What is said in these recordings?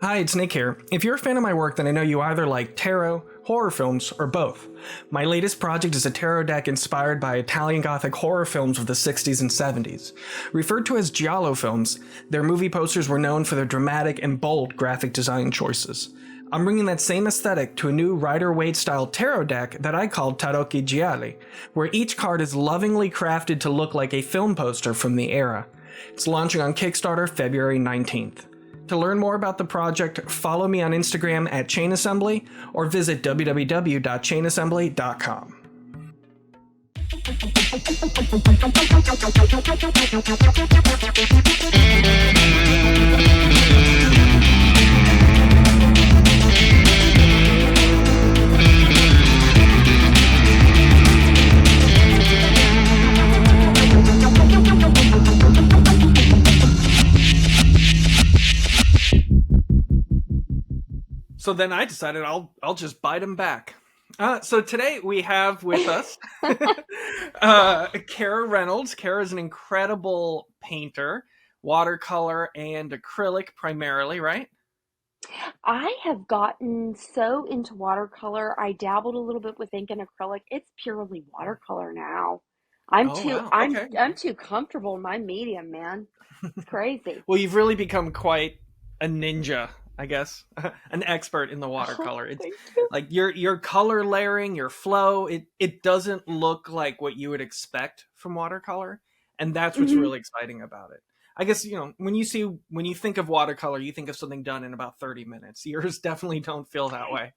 Hi, it's Nick here. If you're a fan of my work, then I know you either like tarot, horror films, or both. My latest project is a tarot deck inspired by Italian Gothic horror films of the 60s and 70s. Referred to as Giallo films, their movie posters were known for their dramatic and bold graphic design choices. I'm bringing that same aesthetic to a new Rider-Waite style tarot deck that I called Tarocchi Gialli, where each card is lovingly crafted to look like a film poster from the era. It's launching on Kickstarter February 19th. To learn more about the project, follow me on Instagram at ChainAssembly or visit www.chainassembly.com. So then I decided I'll just bite him back. So today we have with us Kara Reynolds. Kara is an incredible painter, watercolor and acrylic primarily, right? I have gotten so into watercolor. I dabbled a little bit with ink and acrylic. It's purely watercolor now. I'm Oh too wow, I'm okay. I'm too comfortable in my medium, man. It's crazy. Well, you've really become quite a ninja, I guess, an expert in the Oh, watercolor. It's thank you. like your color layering, your flow. It doesn't look like what you would expect from watercolor, and that's what's Hmm. really exciting about it. I guess when you think of watercolor, you think of something done in about 30 minutes. Yours definitely don't feel that way.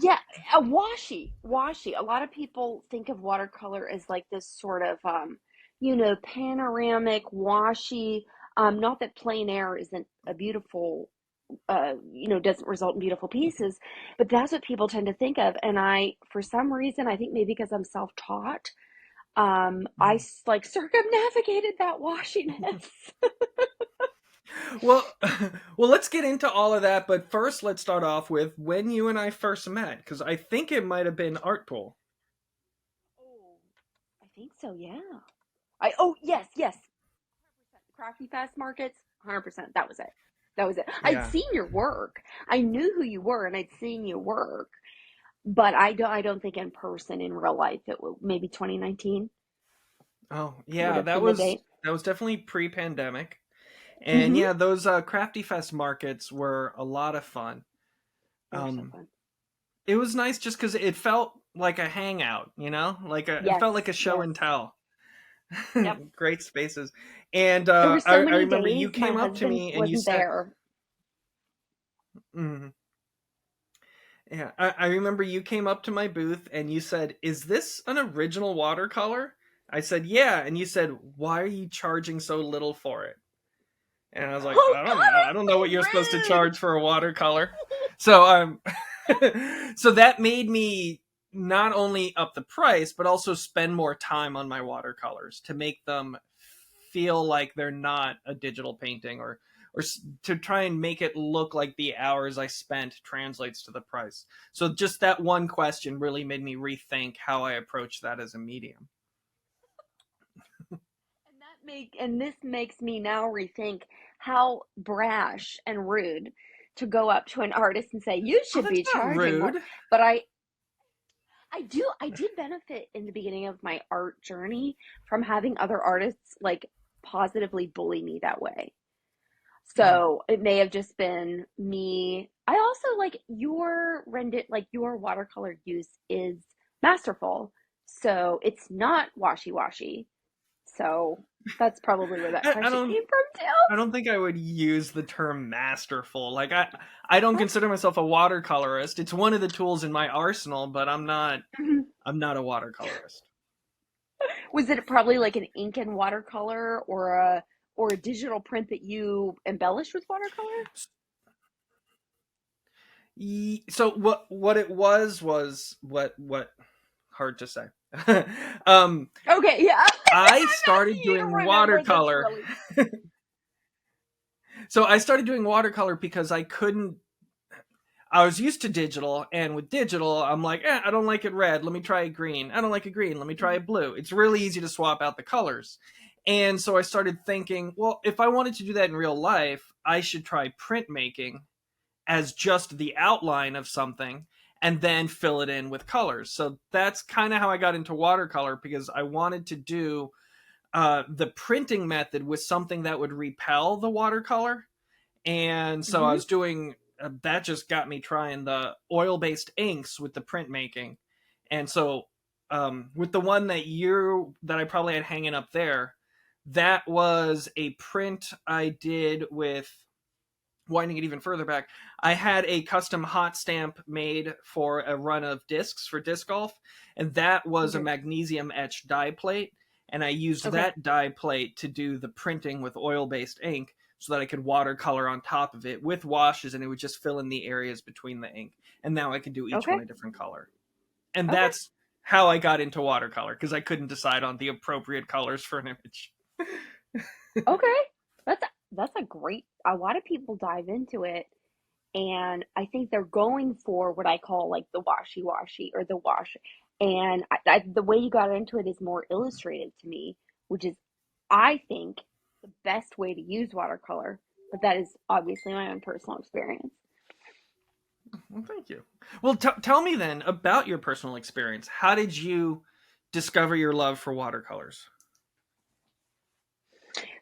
Yeah, a washy. A lot of people think of watercolor as like this sort of panoramic washy. Not that plein air isn't a beautiful doesn't result in beautiful pieces. But that's what people tend to think of. And for some reason, I think maybe because I'm self-taught, Mhm. like circumnavigated that washiness. Well, well, let's get into all of that. But first, let's start off with when you and I first met, because I think it might have been Art Pool. Oh, I think so, yeah. Yes. Crafty Fast Markets, 100%. That was it. That was it. I'd Yeah. seen your work. I knew who you were and I'd seen your work, but I don't think in person in real life. It was maybe 2019 Oh, would yeah, have been the date. that was definitely pre-pandemic. And Mm-hmm. yeah, those Crafty Fest markets were a lot of fun. They were so Um fun. it was nice just cuz it felt like a hangout, it Yes, felt like a show yes. and tell. Yep. Great spaces. And There were I so many remember you days my came up to husband me and you wasn't said, there. mhm. Yeah, I remember you came up to my booth and you said, "Is this an original watercolor?" I said, "Yeah," and you said, "Why are you charging so little for it?" And I was like, Oh I don't know. I God, don't know what I'm you're supposed to so rude. charge for a watercolor. So so that made me not only up the price, but also spend more time on my watercolors to make them feel like they're not a digital painting, or to try and make it look like the hours I spent translates to the price. So just that one question really made me rethink how I approach that as a medium. And this makes me now rethink how brash and rude to go up to an artist and say you Oh, should that's be not charging more. rude. But I did benefit in the beginning of my art journey from having other artists like positively bully me that way. Mm. So it may have just been me. I also like your watercolor use is masterful. So it's not washy-washy. So that's probably where that I question don't came from too. I don't think I would use the term masterful. I don't consider myself a watercolorist. It's one of the tools in my arsenal, but I'm not a watercolorist. Was it probably like an ink and watercolor or a digital print that you embellished with watercolor? So what it was what hard to say. um Okay, yeah. I I'm started asking you to doing remember this watercolor. really. So I started doing watercolor because I was used to digital, and with digital, I'm like, I don't like it red. Let me try it green. I don't like it green. Let me try it blue. It's really easy to swap out the colors. And so I started thinking, well, if I wanted to do that in real life, I should try printmaking as just the outline of something and then fill it in with colors. So that's kind of how I got into watercolor, because I wanted to do the printing method with something that would repel the watercolor. And so I Mm-hmm. was doing that, just got me trying the oil based inks with the printmaking. And so with the one that I probably had hanging up there, that was a print I did with, winding it even further back, I had a custom hot stamp made for a run of discs for disc golf, and that was a Okay. magnesium etched die plate. And I used Okay. that die plate to do the printing with oil based ink so that I could watercolor on top of it with washes, and it would just fill in the areas between the ink. And now I can do each Okay. one a different color. And Okay. that's how I got into watercolor, because I couldn't decide on the appropriate colors for an image. Okay. That's that's a great. A lot of people dive into it, and I think they're going for what I call like the washy washy or the wash. And the way you got into it is more illustrative to me, which is, I think, the best way to use watercolor. But that is obviously my own personal experience. Well, thank you. Well, tell me then about your personal experience. How did you discover your love for watercolors?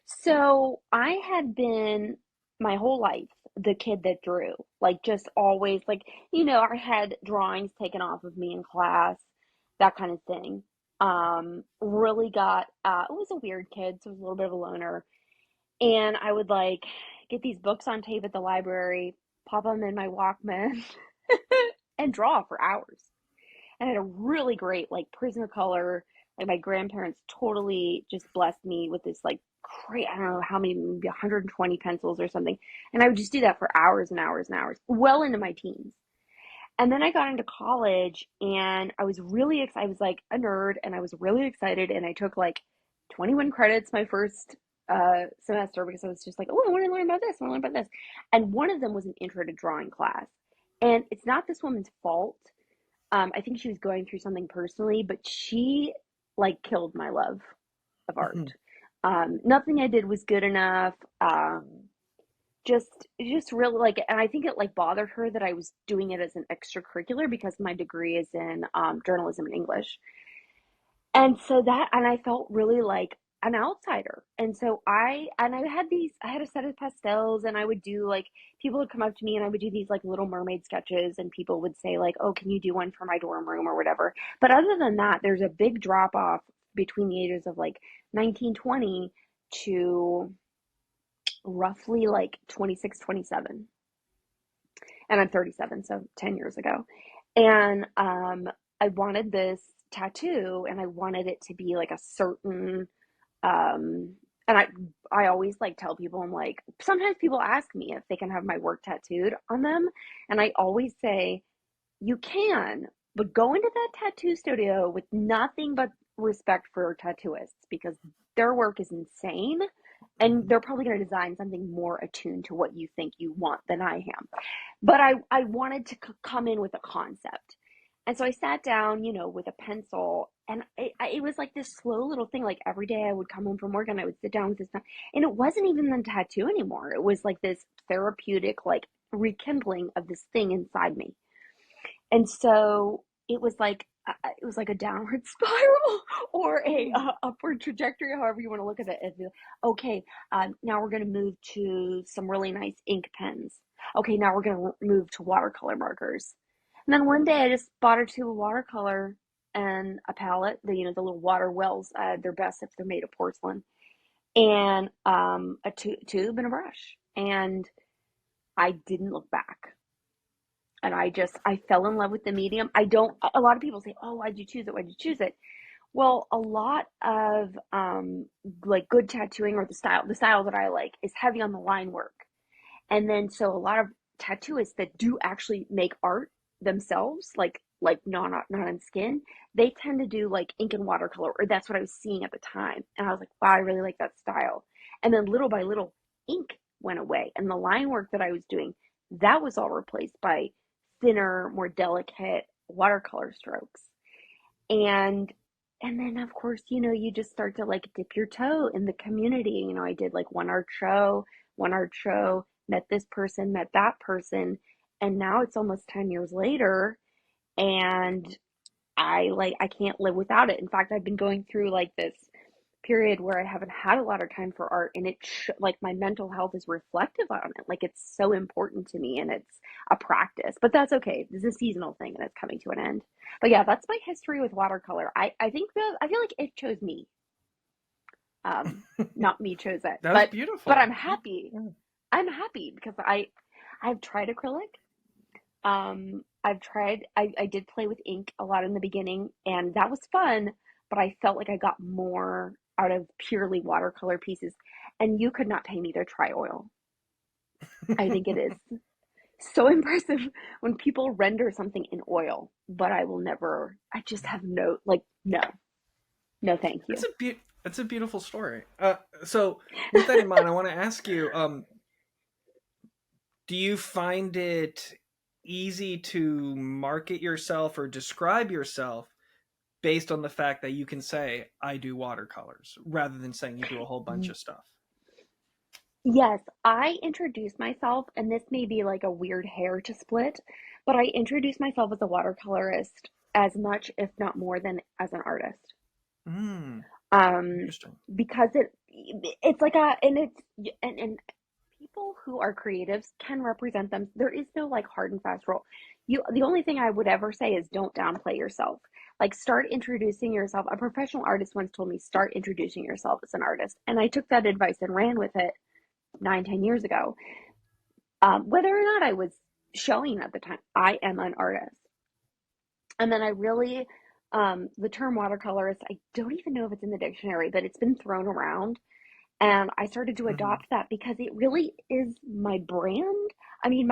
So I had been my whole life the kid that drew, like just always, like, I had drawings taken off of me in class, that kind of thing. Really got, I was a weird kid, so I was a little bit of a loner. And I would like get these books on tape at the library, pop them in my Walkman, and draw for hours. And I had a really great like Prismacolor. Like my grandparents totally just blessed me with this like great, I don't know how many, maybe 120 pencils or something. And I would just do that for hours and hours and hours, well into my teens. And then I got into college and I was really excited. I was like a nerd and I was really excited. And I took like 21 credits my first semester because I was just like, oh, I want to learn about this. I want to learn about this. And one of them was an intro to drawing class. And it's not this woman's fault. I think she was going through something personally, but she like killed my love of art. Nothing I did was good enough. Just really like, and I think it like bothered her that I was doing it as an extracurricular because my degree is in journalism and English. And so that, and I felt really like an outsider. And so I had a set of pastels and I would do like, people would come up to me and I would do these like little mermaid sketches and people would say like, oh, can you do one for my dorm room or whatever. But other than that, there's a big drop off between the ages of like 1920 to roughly like 26, 27. And I'm 37, so 10 years ago. And I wanted this tattoo and I wanted it to be like a certain and I always like tell people, I'm like, sometimes people ask me if they can have my work tattooed on them, and I always say you can, but go into that tattoo studio with nothing but respect for tattooists because their work is insane and they're probably going to design something more attuned to what you think you want than I am. But I wanted to come in with a concept. And so I sat down, with a pencil, and it was like this slow little thing. Like every day I would come home from work and I would sit down with this, and it wasn't even the tattoo anymore. It was like this therapeutic, like rekindling of this thing inside me. And so it was like a downward spiral or a upward trajectory, however you want to look at it. Okay, now we're going to move to some really nice ink pens. Okay, now we're going to move to watercolor markers. And then one day I just bought a tube of watercolor and a palette. The little water wells. They're best if they're made of porcelain, and a tube and a brush. And I didn't look back. And I fell in love with the medium. I don't, a lot of people say, oh, why'd you choose it? Why'd you choose it? Well, a lot of like good tattooing or the style that I like is heavy on the line work. And then so a lot of tattooists that do actually make art themselves, like not on skin, they tend to do like ink and watercolor, or that's what I was seeing at the time. And I was like, wow, I really like that style. And then little by little, ink went away, and the line work that I was doing, that was all replaced by thinner, more delicate watercolor strokes. And and then of course, you just start to like dip your toe in the community. I did like one art show, met this person, met that person, And now it's almost 10 years later, and I can't live without it. In fact, I've been going through like this period where I haven't had a lot of time for art, and like my mental health is reflective on it. Like it's so important to me, and it's a practice. But that's okay. This is a seasonal thing, and it's coming to an end. But yeah, that's my history with watercolor. I think that I feel like it chose me. Not me chose it. That was But beautiful. I'm happy. I'm happy because I've tried acrylic. I did play with ink a lot in the beginning, and that was fun, but I felt like I got more out of purely watercolor pieces. And you could not pay me to try oil. I think it is so impressive when people render something in oil, but I just have no, no, thank That's you. that's a beautiful story. So with that in mind, I want to ask you, do you find it easy to market yourself or describe yourself based on the fact that you can say I do watercolors rather than saying you do a whole bunch of stuff? Yes, I introduce myself, and this may be like a weird hair to split, but I introduce myself as a watercolorist as much, if not more, than as an artist. Hmm. Um, Interesting. because it's like a and it's and people who are creatives can represent them. There is no like hard and fast rule. The only thing I would ever say is don't downplay yourself. Like start introducing yourself. A professional artist once told me start introducing yourself as an artist, and I took that advice and ran with it 9, 10 years ago. Whether or not I was showing at the time, I am an artist. And then I really, the term watercolorist, I don't even know if it's in the dictionary, but it's been thrown around. And I started to Hmm. adopt that because it really is my brand. I mean,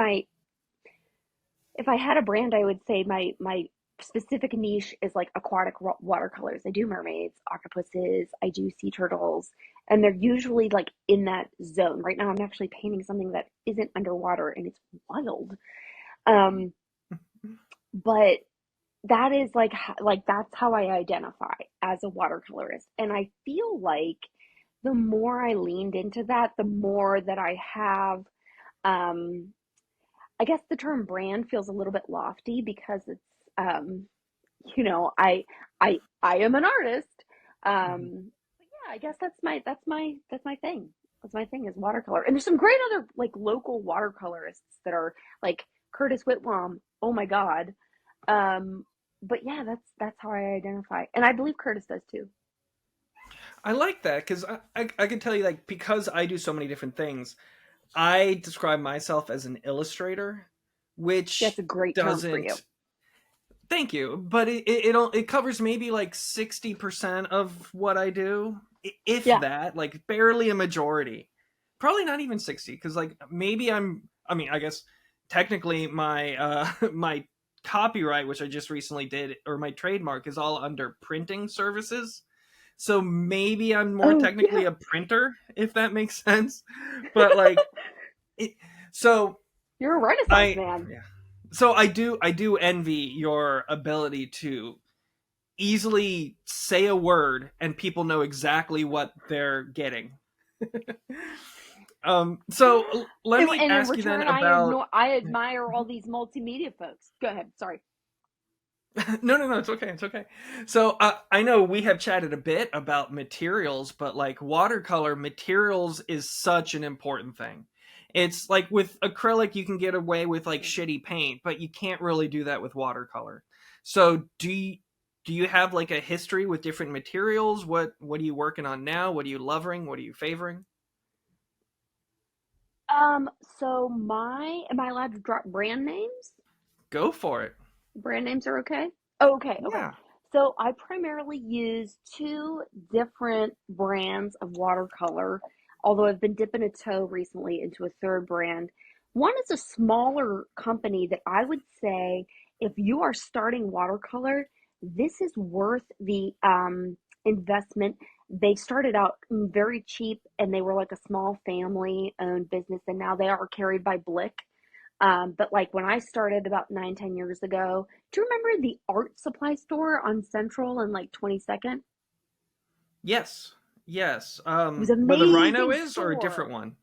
if I had a brand, I would say my specific niche is like aquatic watercolors. I do mermaids, octopuses, I do sea turtles, and they're usually like in that zone. Right now, I'm actually painting something that isn't underwater, and it's wild. Um, but that is like that's how I identify as a watercolorist, and I feel like the more I leaned into that, the more that I have. Um, I guess the term brand feels a little bit lofty because it's um, you know, I am an artist. Hmm. But yeah, I guess that's my thing. That's my thing is watercolor. And there's some great other like local watercolorists that are like Curtis Whitwam. Oh my God. Um, but yeah, that's how I identify. And I believe Curtis does too. I like that because I can tell you, like, because I do so many different things, I describe myself as an illustrator, That's which a great term for you. doesn't. Thank you, but it covers maybe like 60% of what I do, if Yeah. that, like barely a majority. Probably not even 60, because like maybe I mean, I guess technically my my copyright, which I just recently did, or my trademark, is all under printing services. So maybe I'm more Oh technically yeah. a printer, if that makes sense. But like it, so You're a Renaissance I man. yeah. So I do envy your ability to easily say a word and people know exactly what they're getting. So let me And in ask you then return, about. I admire all these multimedia folks. Go ahead. Sorry. No, it's okay, it's okay. So I know we have chatted a bit about materials, but like watercolor materials is such an important thing. It's like with acrylic you can get away with like shitty paint, but you can't really do that with watercolor. So do you have like a history with different materials? What are you working on now? What are you loving? What are you favoring? So am I allowed to drop brand names? Go for it. Brand names are okay? Oh, okay, okay. Yeah. So I primarily use two different brands of watercolor, although I've been dipping a toe recently into a third brand. One is a smaller company that I would say if you are starting watercolor, this is worth the investment. They started out very cheap and they were like a small family owned business, and now they are carried by Blick. But like when I started about 9, 10 years ago, do you remember the art supply store on Central and like 22nd? Yes. Yes. It was an Where the rhino amazing is or a different store. one?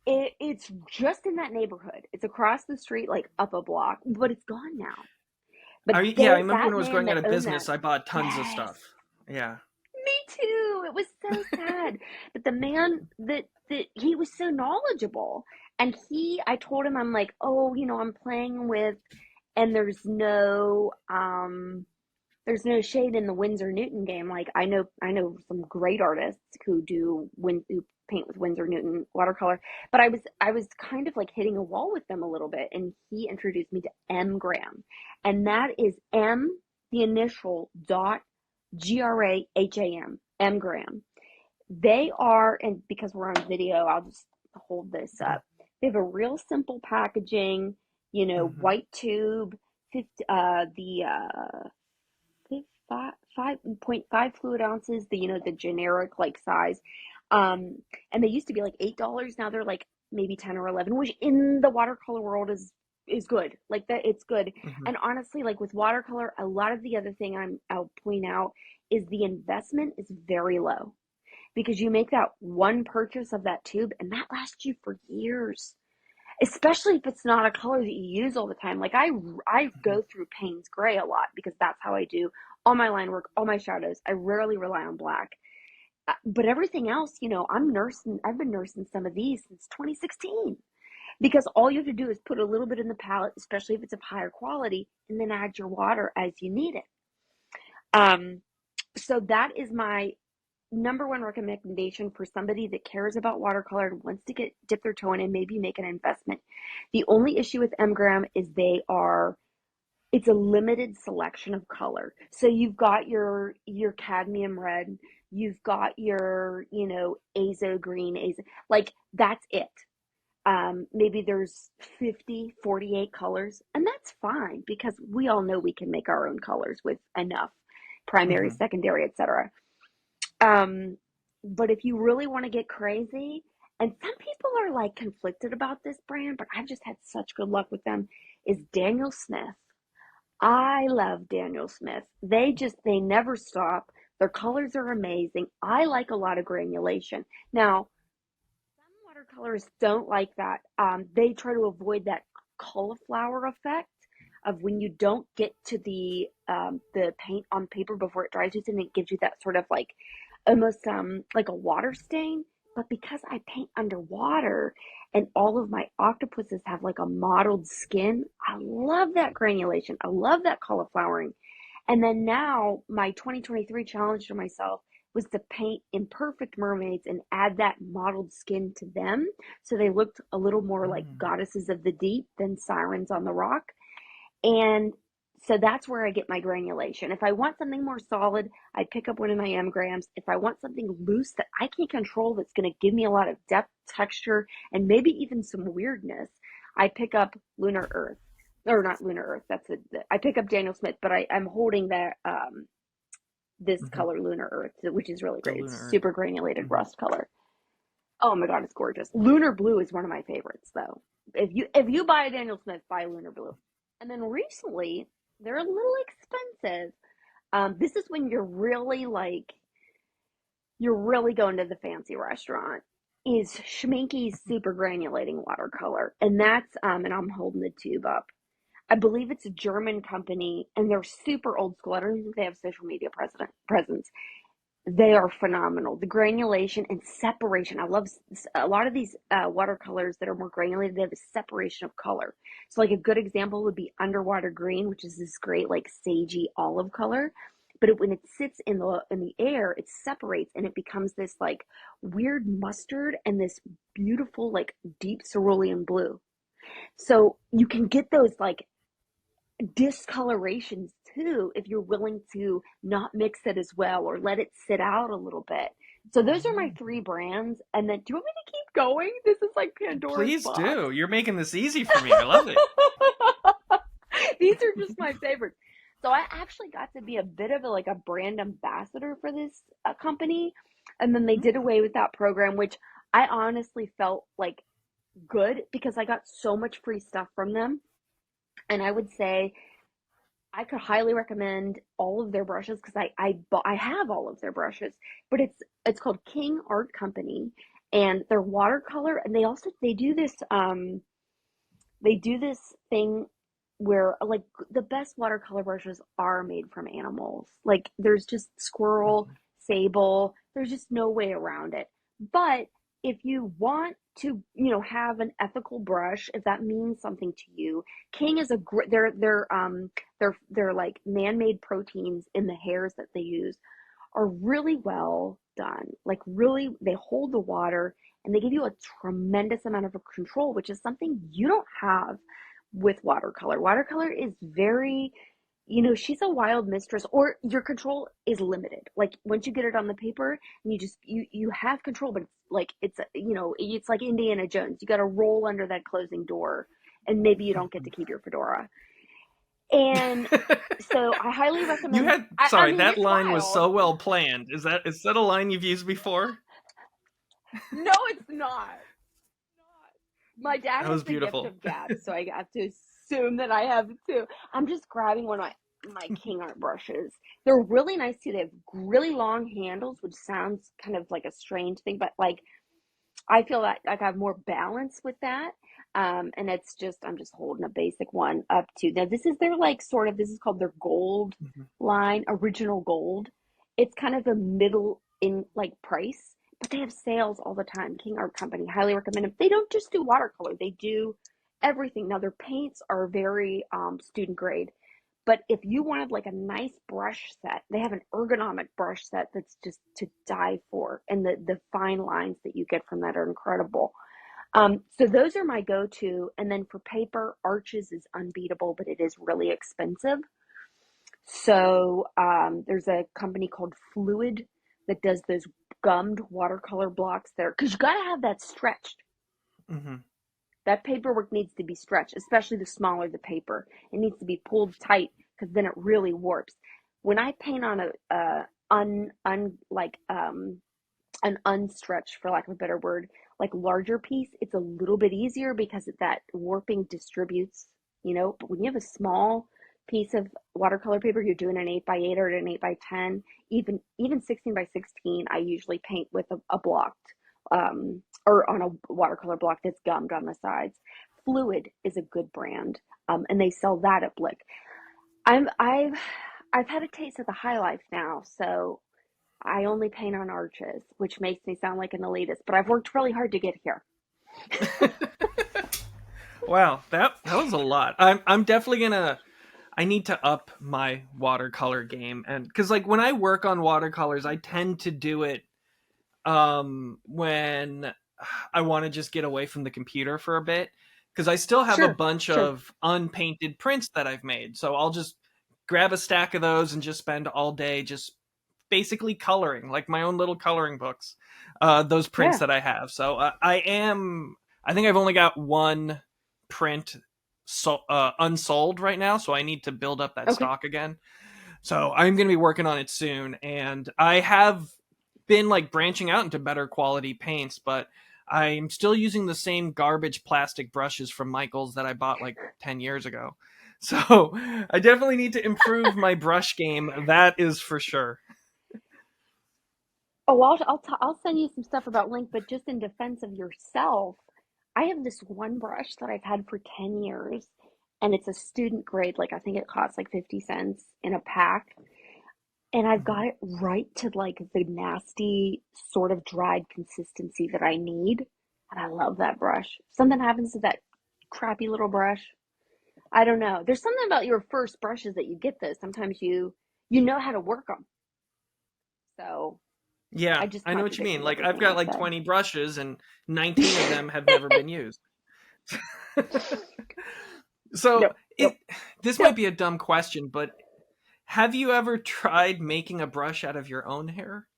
It's just in that neighborhood. It's across the street, like up a block, but it's gone now. But Yeah, I remember when that it was man going out that of owned that, business, I bought tons of yes, stuff. Yeah. me too. It was so sad. But the man that he was so knowledgeable, and I told him, I'm like, oh, I'm playing with, and there's no shade in the Winsor Newton game. Like I know some great artists who paint with Winsor Newton watercolor, but I was kind of like hitting a wall with them a little bit, and he introduced me to M Graham, and that is M, the initial dot Graham, M Graham. They are, and because we're on video, I'll just hold this up. They have a real simple packaging, Mm-hmm. white tube, 50, the 5.5 fluid ounces, the generic like size. And they used to be like $8. Now they're like maybe 10 or 11, which in the watercolor world is good. Like that, it's good. Mm-hmm. And honestly, like with watercolor, a lot of the other thing I'll point out is the investment is very low because you make that one purchase of that tube and that lasts you for years, especially if it's not a color that you use all the time. Like I Mm-hmm. go through Payne's gray a lot because that's how I do all my line work, all my shadows. I rarely rely on black. But everything else, I've been nursing some of these since 2016 because all you have to do is put a little bit in the palette, especially if it's of higher quality, and then add your water as you need it. Um, so that is my number one recommendation for somebody that cares about watercolor and wants to dip their toe in and maybe make an investment. The only issue with Mgram is it's a limited selection of color. So you've got your cadmium red, you've got your, azo green, azo, like that's it. Maybe there's 50, 48 colors, and that's fine because we all know we can make our own colors with enough primary, Mm-hmm. secondary, etc. Um, but if you really want to get crazy, and some people are like conflicted about this brand, but I've just had such good luck with them, is Daniel Smith. I love Daniel Smith. They never stop. Their colors are amazing. I like a lot of granulation. Now, some watercolors don't like that. They try to avoid that cauliflower effect of when you don't get to the paint on paper before it dries, and it gives you that sort of like almost like a water stain. But because I paint underwater and all of my octopuses have like a mottled skin, I love that granulation. I love that cauliflowering. And then now my 2023 challenge to myself was to paint imperfect mermaids and add that mottled skin to them. So they looked a little more like Mm-hmm. goddesses of the deep than sirens on the rock. And so that's where I get my granulation. If I want something more solid, I pick up one of my M grams. If I want something loose that I can control, that's going to give me a lot of depth, texture, and maybe even some weirdness, I pick up Lunar Earth. Or not Lunar Earth. I pick up Daniel Smith, but I'm holding that this Mm-hmm. color Lunar Earth, which is really The great. It's Lunar Earth. super granulated Mm-hmm. rust color. Oh my god, it's gorgeous. Lunar Blue is one of my favorites though. If you buy a Daniel Smith, buy Lunar Blue. And then recently, they're a little expensive. This is when you're really going to the fancy restaurant. Is Schminke's Super Granulating Watercolor, and and I'm holding the tube up. I believe it's a German company, and they're super old school. I don't think they have social media presence. They are phenomenal. The granulation and separation. I love a lot of these watercolors that are more granulated. They have a separation of color. So, like a good example would be Underwater Green, which is this great like sagey olive color. But when it sits in the air, it separates and it becomes this like weird mustard and this beautiful like deep cerulean blue. So you can get those like discolorations too if you're willing to not mix it as well or let it sit out a little bit. So those are my three brands. And then do you want me to keep going? This is like Pandora's Please box. do. You're making this easy for me. I love it. These are just my favorites. So I actually got to be a bit of like a brand ambassador for this company. And then they did Mm. away with that program, which I honestly felt like good because I got so much free stuff from them. And I would say I could highly recommend all of their brushes because I have all of their brushes, but it's called King Art Company, And they're watercolor, and they do this thing where like the best watercolor brushes are made from animals. Like there's just squirrel, Mhm. sable, there's just no way around it. But if you want to, have an ethical brush, if that means something to you, King is a great. They're like man-made proteins in the hairs that they use are really well done. Like really, they hold the water and they give you a tremendous amount of control, which is something you don't have with watercolor. Watercolor is very, she's a wild mistress, or your control is limited. Like once you get it on the paper and you have control, but it's like Indiana Jones. You got to roll under that closing door and maybe you don't get to keep your fedora. And so I highly You recommend. had I sorry, mean, that it's line was wild. so well planned. Is that a line you've used before? No, it's not. My dad That has was the gift beautiful. of gab, so I have to assume that I have too. I'm just grabbing one of my King Art brushes. They're really nice too. They have really long handles, which sounds kind of like a strange thing, but like I feel that like I have more balance with that. And I'm just holding a basic one up to now. This is their like sort of this is called their gold Mhm. line, original gold. It's kind of a middle in like price, but they have sales all the time. King Art Company, highly recommend them. They don't just do watercolor; they do everything. Now their paints are very student grade, but if you wanted like a nice brush set, they have an ergonomic brush set that's just to die for. And the fine lines that you get from that are incredible. So those are my go-to. And then for paper, Arches is unbeatable, but it is really expensive. So there's a company called Fluid that does those gummed watercolor blocks there, because you got to have that stretched. Mhm. That paperwork needs to be stretched, especially the smaller the paper. It needs to be pulled tight because then it really warps. When I paint on an unstretched, for lack of a better word, like larger piece, it's a little bit easier because that warping distributes, But when you have a small piece of watercolor paper, you're doing an 8x8 or an 8x10, even 16x16, I usually paint with a blocked, or on a watercolor block that's gummed on the sides. Fluid is a good brand, and they sell that at Blick. I'm I've had a taste of the high life now, so I only paint on Arches, which makes me sound like an elitist, but I've worked really hard to get here. Wow, that was a lot. I'm definitely gonna. I need to up my watercolor game, and because like when I work on watercolors, I tend to do it when I want to just get away from the computer for a bit, because I still have a Sure, bunch sure. of unpainted prints that I've made. So I'll just grab a stack of those and just spend all day just basically coloring, like my own little coloring books. Those prints Yeah. that I have. So I think I've only got one print unsold right now, so I need to build up that Okay. stock again. So I'm going to be working on it soon, and I have been like branching out into better quality paints, but I'm still using the same garbage plastic brushes from Michaels that I bought like 10 years ago. So I definitely need to improve my brush game. That is for sure. Oh, I'll send you some stuff about Link, but just in defense of yourself, I have this one brush that I've had for 10 years, and it's a student grade. Like I think it costs like 50 cents in a pack. And I've Mhm. got it right to like the nasty sort of dried consistency that I need. And I love that brush. If something happens to that crappy little brush, I don't know. There's something about your first brushes that you get this. Sometimes you know how to work them. So Yeah, I just I know what you contradicted mean. Like I've everything I got like said. 20 brushes and 19 of them have never been used. So, Nope, it nope, this might nope. be a dumb question, but have you ever tried making a brush out of your own hair?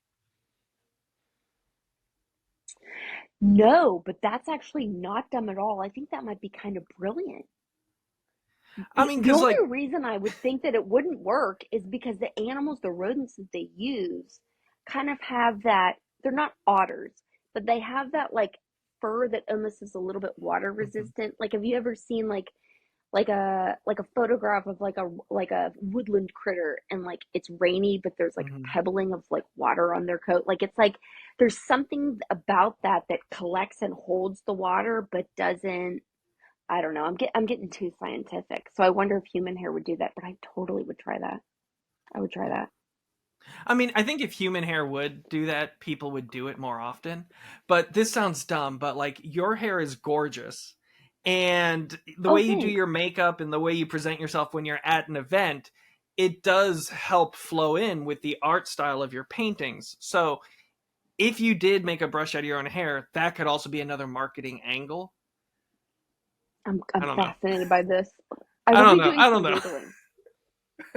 No, but that's actually not dumb at all. I think that might be kind of brilliant. I The, mean, the because only like, reason I would think that it wouldn't work is because the animals, the rodents that they use, kind of have that, they're not otters, but they have that like fur that almost is a little bit water mhm, resistant. Like have you ever seen like a photograph of like a woodland critter and like it's rainy but there's like mhm. pebbling of like water on their coat? Like it's like there's something about that that collects and holds the water, but doesn't. I don't know. I'm getting too scientific. So I wonder if human hair would do that, but I totally would try that. I would try that. I mean, I think if human hair would do that, people would do it more often. But this sounds dumb, but like your hair is gorgeous. And the Oh, way you do thanks. your makeup and the way you present yourself when you're at an event, it does help flow in with the art style of your paintings. So if you did make a brush out of your own hair, that could also be another marketing angle. I I'm don't know. fascinated by this. I I will don't be know. doing I don't some know. Googling.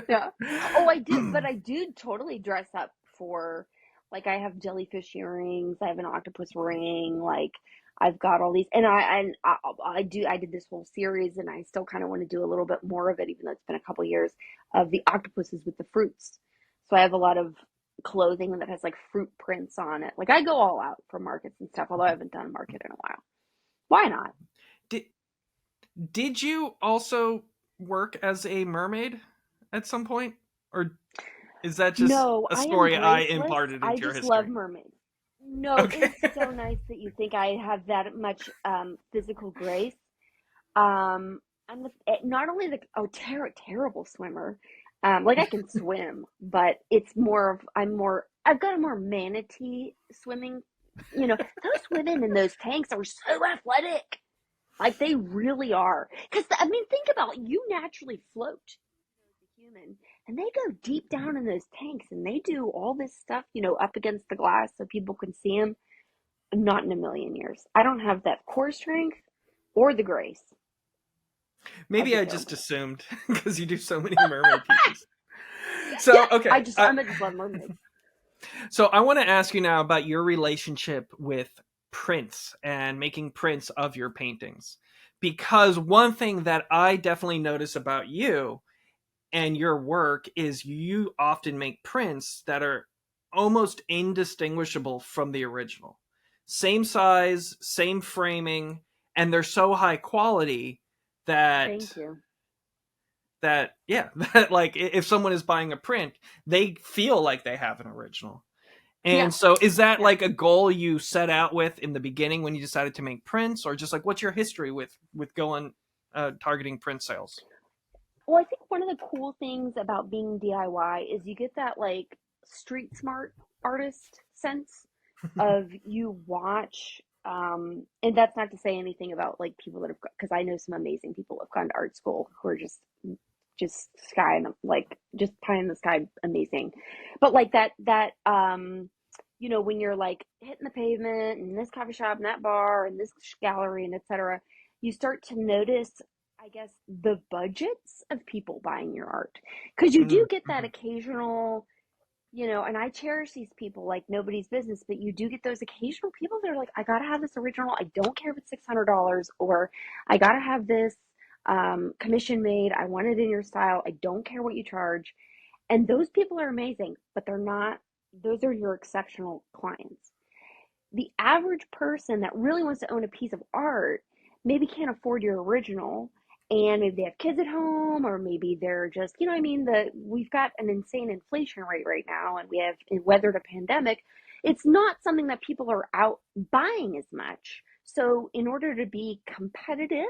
Yeah. Oh, I do, but I do totally dress up for, like, I have jellyfish earrings, I have an octopus ring, like I've got all these, and I did this whole series, and I still kind of want to do a little bit more of it, even though it's been a couple years, of the octopuses with the fruits. So I have a lot of clothing that has like fruit prints on it. Like I go all out for markets and stuff, although I haven't done a market in a while. Why not? Did did you also work as a mermaid at some point? Or is that just No, a I am story I graceless. imparted I into your just love history? mermaids. No, Okay. it's so nice that you think I have that much physical grace. I'm not only the terrible swimmer. Like I can swim, but it's more of I've got a more manatee swimming. Those women in those tanks are so athletic. Like they really are. Because I mean, think about it. You naturally float as a human, and they go deep down in those tanks, and they do all this stuff, up against the glass so people can see them. Not in a million years. I don't have that core strength or the grace. I'd Maybe be I just terrible. assumed because you do so many mermaid pieces. Yeah, So, okay. I just love mermaids. So I want to ask you now about your relationship with prints and making prints of your paintings. Because one thing that I definitely notice about you and your work is you often make prints that are almost indistinguishable from the original. Same size, same framing, and they're so high quality that Thank you. yeah, that like if someone is buying a print, they feel like they have an original. Yeah, And so is that yeah. like a goal you set out with in the beginning when you decided to make prints, or just like what's your history with going targeting print sales? Well, I think one of the cool things about being DIY is you get that like street smart artist sense of you watch and that's not to say anything about like people that have because I know some amazing people who have gone to art school who are just sky and like just pie in the sky amazing. But like when you're like hitting the pavement and this coffee shop and that bar and this gallery and etc., you start to notice, I guess, the budgets of people buying your art. Because you do get that Mm-hmm. occasional, and I cherish these people like nobody's business, but you do get those occasional people that are like, I gotta have this original. I don't care if it's $600, or I gotta have this commission made. I want it in your style. I don't care what you charge. And those people are amazing, but they're not, those are your exceptional clients. The average person that really wants to own a piece of art maybe can't afford your original, and maybe they have kids at home, or maybe they're just, what I mean, we've got an insane inflation rate right now, and we have weathered a pandemic. It's not something that people are out buying as much. So in order to be competitive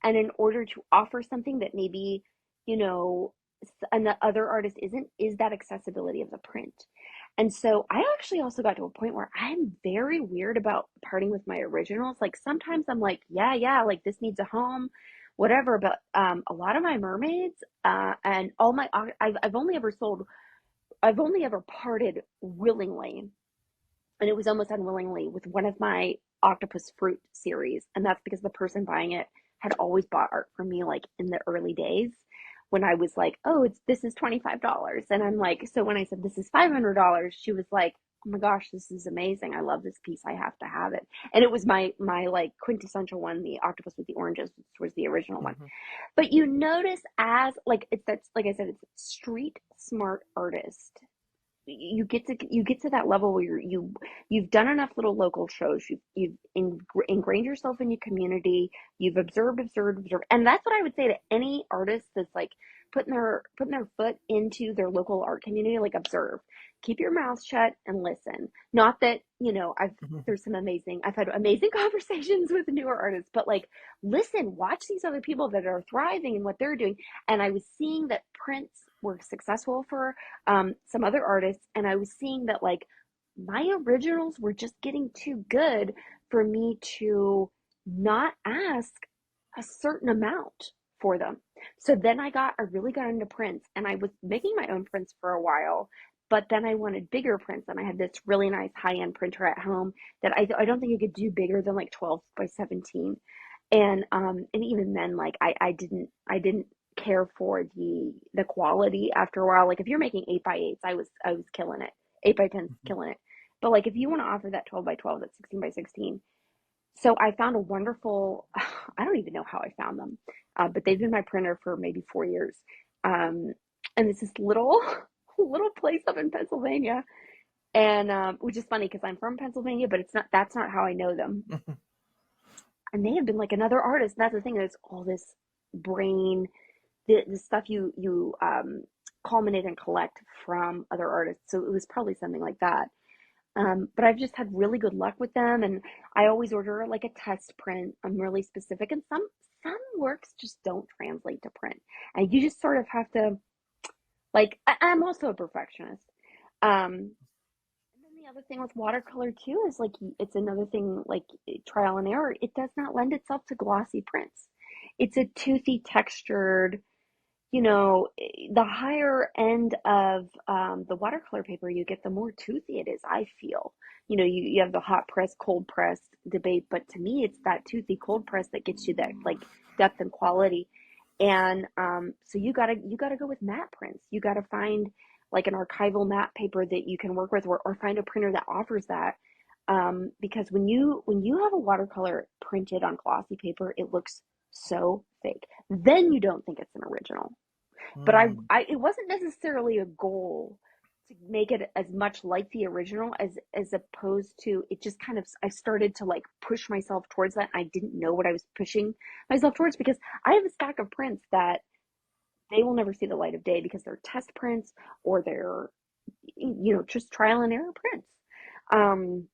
and in order to offer something that maybe, you know another artist isn't, is that accessibility of the print. And so I actually also got to a point where I'm very weird about parting with my originals. Like sometimes I'm like, yeah, yeah, like this needs a home, whatever. But a lot of my mermaids and all my, I've only ever parted willingly, and it was almost unwillingly, with one of my octopus fruit series. And that's because the person buying it had always bought art from me like in the early days, when I was like, oh, this is $25. And I'm like, so when I said this is $500, she was like, oh my gosh, this is amazing. I love this piece. I have to have it. And it was my like quintessential one, the octopus with the oranges, which was the original one. Mm-hmm. But you notice, as like it's that's like I said, it's street smart artist. You get to that level where you've done enough little local shows, you've ingrained yourself in your community, you've observed, and that's what I would say to any artist that's like putting their foot into their local art community, like observe. Keep your mouth shut and listen. Not that, Mhm. there's I've had amazing conversations with newer artists, but like listen, watch these other people that are thriving and what they're doing. And I was seeing that prints were successful for some other artists, and I was seeing that like my originals were just getting too good for me to not ask a certain amount for them. So then I really got into prints, and I was making my own prints for a while, but then I wanted bigger prints, and I had this really nice high-end printer at home that I don't think I could do bigger than like 12 by 17. And even then like I didn't care for the quality after a while. Like if you're making 8 by 8s, I was killing it. 8 by 10s killing it. But like if you want to offer that 12 by 12, that's 16 by 16. So I found a wonderful, I don't even know how I found them, but they've been my printer for maybe 4 years. Um, and it's this little, little place up in Pennsylvania. And which is funny because I'm from Pennsylvania, but that's not how I know them. And they have been like another artist. And that's the thing, is all this brain, the stuff you culminate and collect from other artists. So it was probably something like that. But I've just had really good luck with them, and I always order like a test print. I'm really specific, and some works just don't translate to print, and you just sort of have to like. I'm also a perfectionist. And then the other thing with watercolor too is like it's another thing like trial and error. It does not lend itself to glossy prints. It's a toothy textured, the higher end of the watercolor paper you get, the more toothy it is, I feel. You have the hot press, cold press debate, but to me, it's that toothy cold press that gets you that like depth and quality. And so you gotta go with matte prints. You gotta find like an archival matte paper that you can work with, or find a printer that offers that. Because when you have a watercolor printed on glossy paper, it looks so fake. Then you don't think it's an original. But Mm. it wasn't necessarily a goal to make it as much like the original as opposed to it just kind of, I started to like push myself towards that. I didn't know what I was pushing myself towards, because I have a stack of prints that they will never see the light of day because they're test prints, or they're just trial and error prints. Um,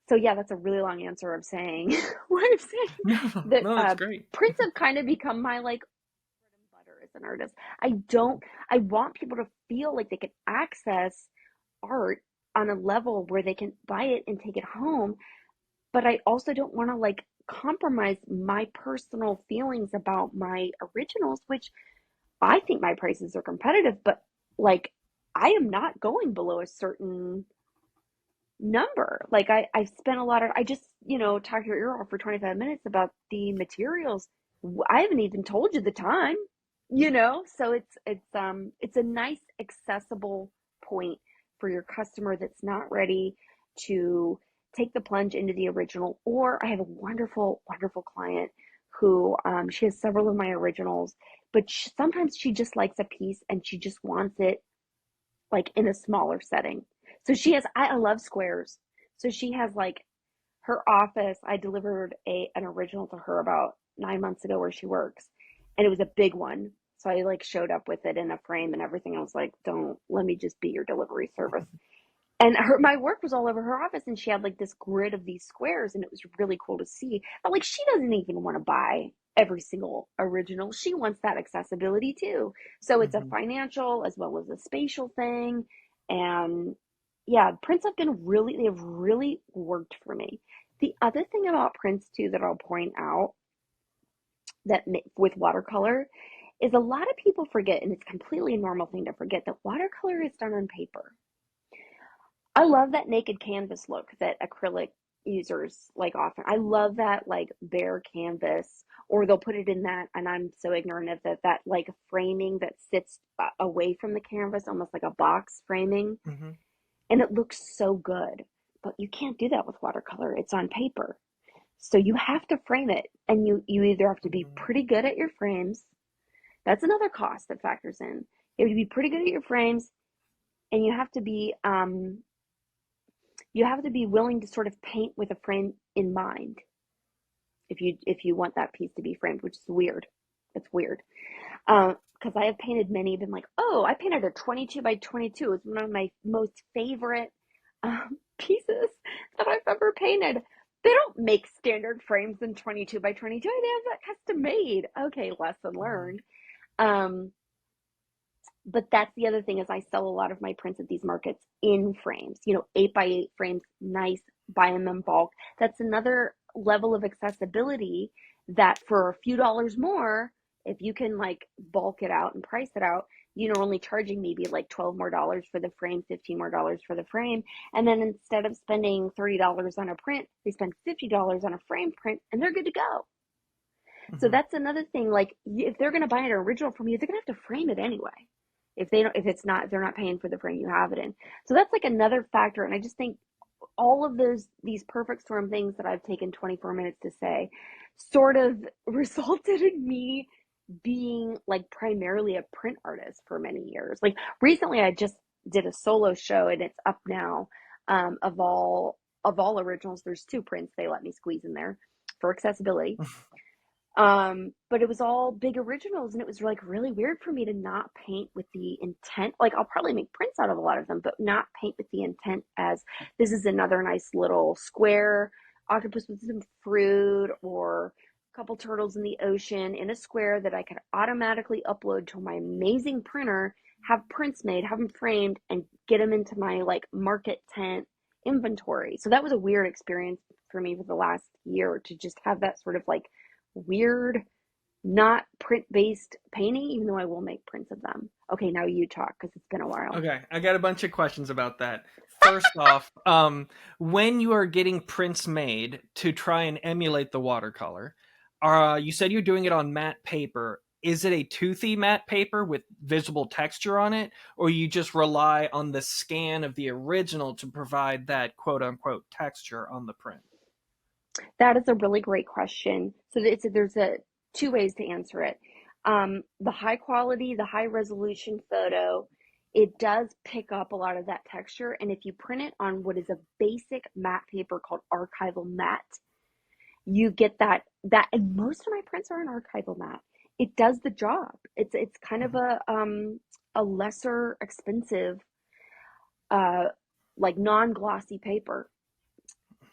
so yeah, that's a really long answer of saying what I'm saying, No, that no, that's great. prints have kind of become my like bread and butter as an artist. I don't, I want people to feel like they can access art on a level where they can buy it and take it home, but I also don't want to like compromise my personal feelings about my originals, which I think my prices are competitive, but like I am not going below a certain number. Like I've spent a lot of, I just, talked your ear off for 25 minutes about the materials. I haven't even told you the time, so it's a nice accessible point for your customer that's not ready to take the plunge into the original. Or I have a wonderful, wonderful client who, she has several of my originals, but sometimes she just likes a piece and she just wants it like in a smaller setting. So she has, I love squares. So she has like her office. I delivered an original to her about 9 months ago where she works, and it was a big one. So I like showed up with it in a frame and everything. I was like, don't let me just be your delivery service. And my work was all over her office, and she had like this grid of these squares, and it was really cool to see. But like, she doesn't even want to buy every single original. She wants that accessibility too. So it's a Hmm. financial as well as a spatial thing. And yeah, prints they've really worked for me. The other thing about prints too that I'll point out, that with watercolor, is a lot of people forget, and it's completely a normal thing to forget, that watercolor is done on paper. I love that naked canvas look that acrylic users like often. I love that like bare canvas, or they'll put it in that, and I'm so ignorant of that like framing that sits away from the canvas, almost like a box framing, Hmm. and it looks so good. But you can't do that with watercolor. It's on paper. So you have to frame it, and you either have to be Hmm. pretty good at your frames. That's another cost that factors in. You have to be pretty good at your frames, and you have to be willing to sort of paint with a frame in mind if you want that piece to be framed, which is weird. It's weird. Because I have painted many, been like, oh, I painted a 22 by 22. It's one of my most favorite pieces that I've ever painted. They don't make standard frames in 22 by 22. They have that custom made. Okay, lesson Mhm. learned. Um, but that's the other thing is I sell a lot of my prints at these markets in frames, 8 by 8 frames, nice, buy them in bulk. That's another level of accessibility that for a few dollars more, if you can like bulk it out and price it out, only charging maybe like 12 more dollars for the frame, 15 more dollars for the frame. And then instead of spending $30 on a print, they spend $50 on a frame print and they're good to go. So Mhm. that's another thing. Like if they're going to buy an original from you, they're going to have to frame it anyway. If they don't, if they're not paying for the frame you have it in. So that's like another factor. And I just think all of these perfect storm things that I've taken 24 minutes to say sort of resulted in me being like primarily a print artist for many years. Like recently I just did a solo show and it's up now. Of all originals, there's two prints they let me squeeze in there for accessibility. But it was all big originals, and it was like really weird for me to not paint with the intent. Like I'll probably make prints out of a lot of them, but not paint with the intent as this is another nice little square octopus with some fruit or a couple turtles in the ocean in a square that I could automatically upload to my amazing printer, have prints made, have them framed, and get them into my like market tent inventory. So that was a weird experience for me for the last year to just have that sort of like weird, not print based painting, even though I will make prints of them. Okay, now you talk because it's been a while. Okay, I got a bunch of questions about that. First off, when you are getting prints made to try and emulate the watercolor, you said you're doing it on matte paper. Is it a toothy matte paper with visible texture on it, or you just rely on the scan of the original to provide that quote unquote texture on the print? That is a really great question. So there's a two ways to answer it. The high quality, the high resolution photo, it does pick up a lot of that texture. And if you print it on what is a basic matte paper called archival matte, you get that and most of my prints are in archival matte. It does the job. It's kind of Mhm. a lesser expensive uh like non-glossy paper,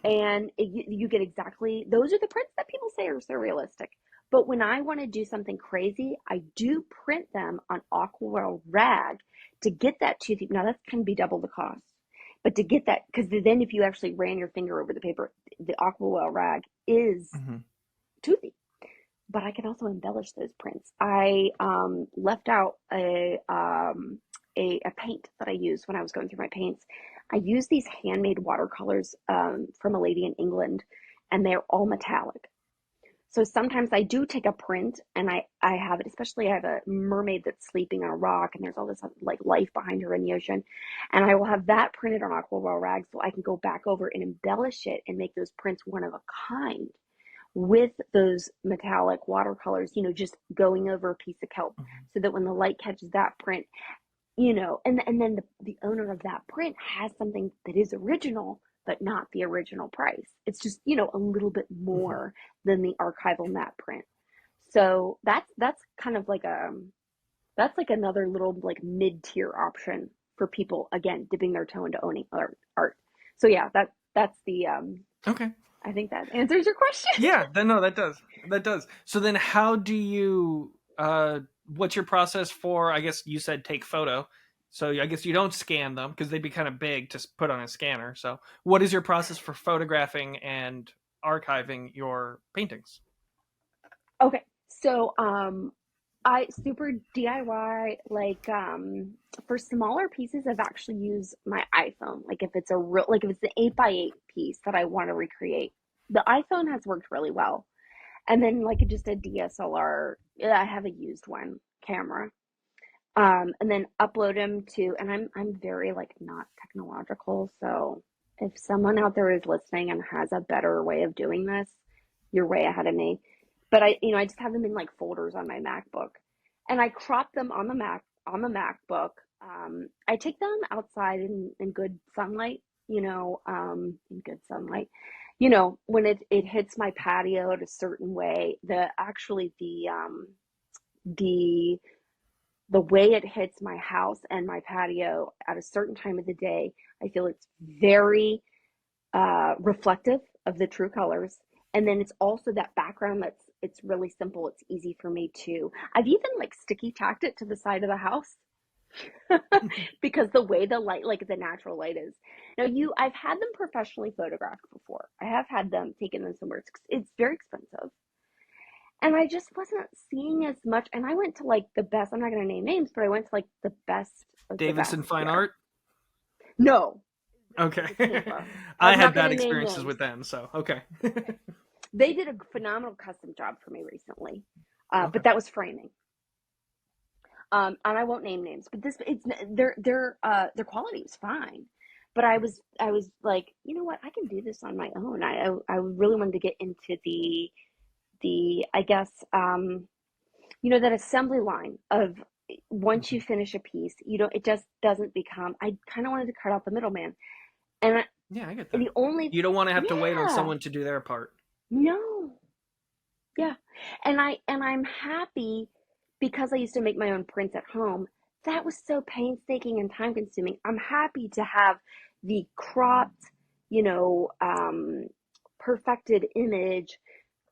and you get exactly those are the prints that people say are surrealistic. But when I want to do something crazy, I do print them on aquarelle rag to get that toothy. Now that can be double the cost, but to get that, because then if you actually ran your finger over the paper, the aquarelle rag is Mhm. toothy. But I can also embellish those prints. I left out a paint that I used when I was going through my paints. I used these handmade watercolors from a lady in England, and they're all metallic. So sometimes I do take a print and I have it, especially I have a mermaid that's sleeping on a rock and there's all this like life behind her in the ocean. And I will have that printed on aquarelle rag so I can go back over and embellish it and make those prints one of a kind with those metallic watercolors, just going over a piece of kelp Mhm. so that when the light catches that print, and then the owner of that print has something that is original, but not the original price. It's just, a little bit Mhm. more than the archival matte print. So that's kind of like that's like another little like mid-tier option for people again dipping their toe into owning art. So yeah, that's the Okay. I think that answers your question. Yeah, no, that does. That does. So then how do you what's your process for, I guess you said take photo. So I guess you don't scan them because they'd be kind of big to put on a scanner. So what is your process for photographing and archiving your paintings? Okay. So, I super DIY, like, for smaller pieces, I've actually used my iPhone. Like if it's a real, like if it's an 8 by 8 piece that I want to recreate, the iPhone has worked really well. And then like just a DSLR, yeah, I have a used one camera. And then upload them to, and I'm very like not technological. So if someone out there is listening and has a better way of doing this, you're way ahead of me. But I just have them in like folders on my MacBook, and I crop them on the MacBook. I take them outside in good sunlight, in good sunlight. When it hits my patio at a certain way, the actually the the way it hits my house and my patio at a certain time of the day, I feel it's very reflective of the true colors. And then it's also that background it's really simple. It's easy for me to. I've even like sticky tacked it to the side of the house because the way the light, like the natural light is. Now I've had them professionally photographed before. I have had them taken them somewhere. It's very expensive. And I just wasn't seeing as much. And I went to like the best, I'm not going to name names, but I went to like the best of the best Davidson Fine here. Art. No, Okay. it's Tampa. I I'm not had going bad to name experiences names. with them, so okay. Okay. They did a phenomenal custom job for me recently, Okay. but that was framing. And I won't name names, but their quality was fine. But I was like, you know what, I can do this on my own. I really wanted to get into the I guess that assembly line of once you Mhm. finish a piece, it just doesn't become. I kind of wanted to cut out the middleman, and Yeah, I get that. the only You don't want to have to wait on yeah, someone to do their part. no, yeah, and I'm happy because I used to make my own prints at home. That was so painstaking and time consuming. I'm happy to have the cropped, you know, perfected image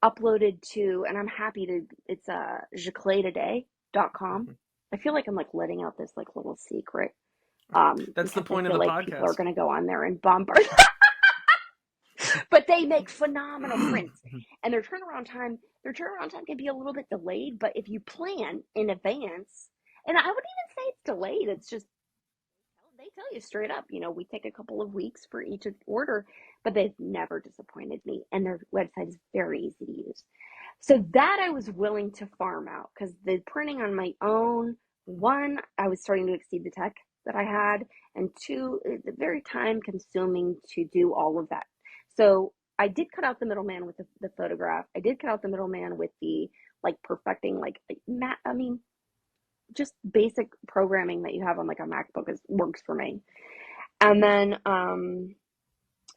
uploaded to, and I'm happy to, it's jaclatetoday.com. Mhm. I feel like I'm like letting out this like little secret That's the because I point of feel the like people are podcast. going to go on there and bombard. But they make phenomenal prints, and their turnaround time can be a little bit delayed, but if you plan in advance, and I wouldn't even say it's delayed, it's just they tell you straight up, we take a couple of weeks for each order, but they've never disappointed me, and their website is very easy to use. So that I was willing to farm out because the printing on my own, one, I was starting to exceed the tech that I had, and two, it's very time consuming to do all of that. So I did cut out the middleman with the photograph. I did cut out the middleman with the like perfecting, like Matt. I mean, just basic programming that you have on like a MacBook works for me. And then and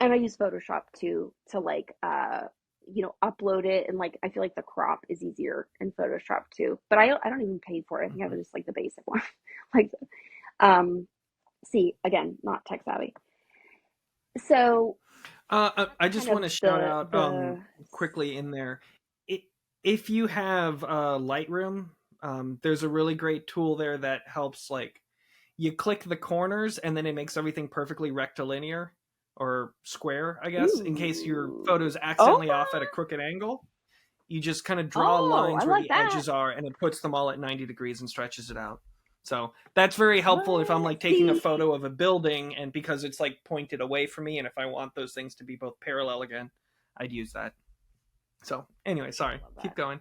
I use Photoshop to like upload it, and like I feel like the crop is easier in Photoshop too. But I don't even pay for it. I think I have Mhm. just like the basic one. Like um see, again, not tech savvy. So I that's kind just of want to shout out the quickly in there. I if you have Lightroom, there's a really great tool there that helps like you click the corners and then it makes everything perfectly rectilinear or square, I guess, in case your photo ooh. is accidentally off at a Okay. crooked angle. You just kind of draw Oh, I lines where like the that. edges are and it puts them all at 90 degrees and stretches it out. So that's very helpful if I'm What? like taking a See, photo of a building and because it's like pointed away from me and if I want those things to be both parallel again, I'd use that. So anyway, I sorry. love Keep that. going.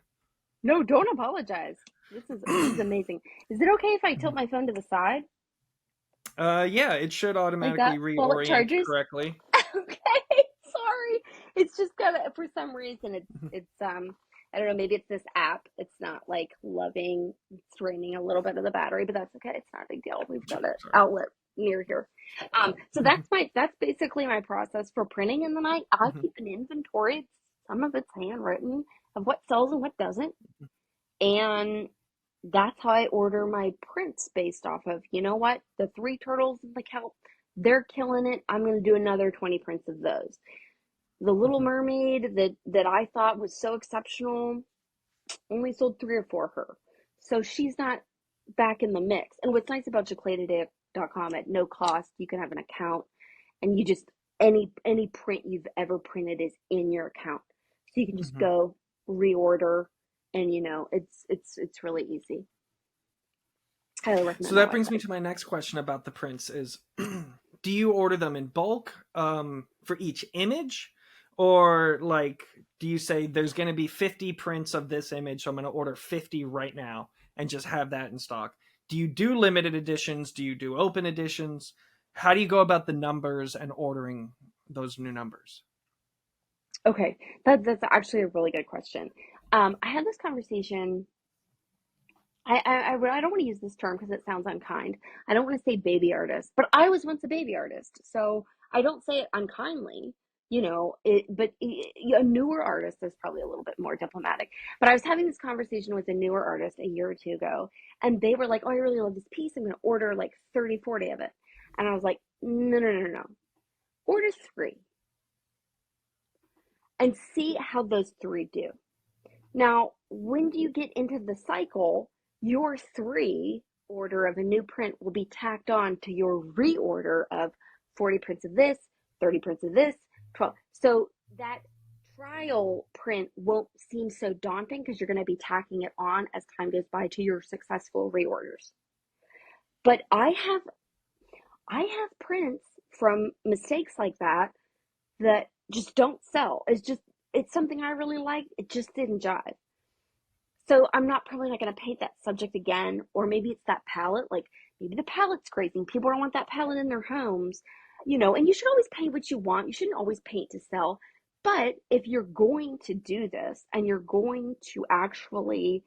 No, don't apologize. This is amazing. Is it okay if I tilt my phone to the side Yeah, it should like automatically that while it reorient charges? correctly. Okay, sorry. It's just gotta, for some reason it's I don't know, maybe it's this app. It's not like loving, it's draining a little bit of the battery, but that's okay. It's not a big deal. We've got an Sorry. outlet near here. So that's basically my process for printing in the night. I Mhm. keep an inventory. Some of it's handwritten of what sells and what doesn't. And that's how I order my prints based off of, you know what? The three turtles in the kelp, they're killing it. I'm going to do another 20 prints of those. The Little Mhm. Mermaid that I thought was so exceptional only sold three or four of her. So she's not back in the mix. And what's nice about jaclatetoday.com, at no cost, you can have an account, and you just, any print you've ever printed is in your account. So you can just Mhm. go reorder, and it's really easy. Highly So recommend that that brings me website. to my next question about the prints is do you order them in bulk for each image or like do you say there's going to be 50 prints of this image so I'm going to order 50 right now and just have that in stock? Do you do limited editions? Do you do open editions? How do you go about the numbers and ordering those new numbers? Okay, that's actually a really good question. I had this conversation. I don't want to use this term because it sounds unkind. I don't want to say baby artist, but I was once a baby artist, so I don't say it unkindly. a newer artist is probably a little bit more diplomatic. But I was having this conversation with a newer artist a year or two ago, and they were like, oh, I really love this piece. I'm going to order like 30, 40 of it. And I was like, no, no, no, no. Order three and see how those three do. Now, when do you get into the cycle, your three order of a new print will be tacked on to your reorder of 40 prints of this, 30 prints of this, 12. So that trial print won't seem so daunting because you're going to be tacking it on as time goes by to your successful reorders. But I have prints from mistakes like that just don't sell. It's something I really like. It just didn't jive. So I'm not probably not going to paint that subject again, or maybe it's that palette. Like maybe the palette's crazy. People don't want that palette in their homes, and you should always paint what you want. You shouldn't always paint to sell. But if you're going to do this and you're going to actually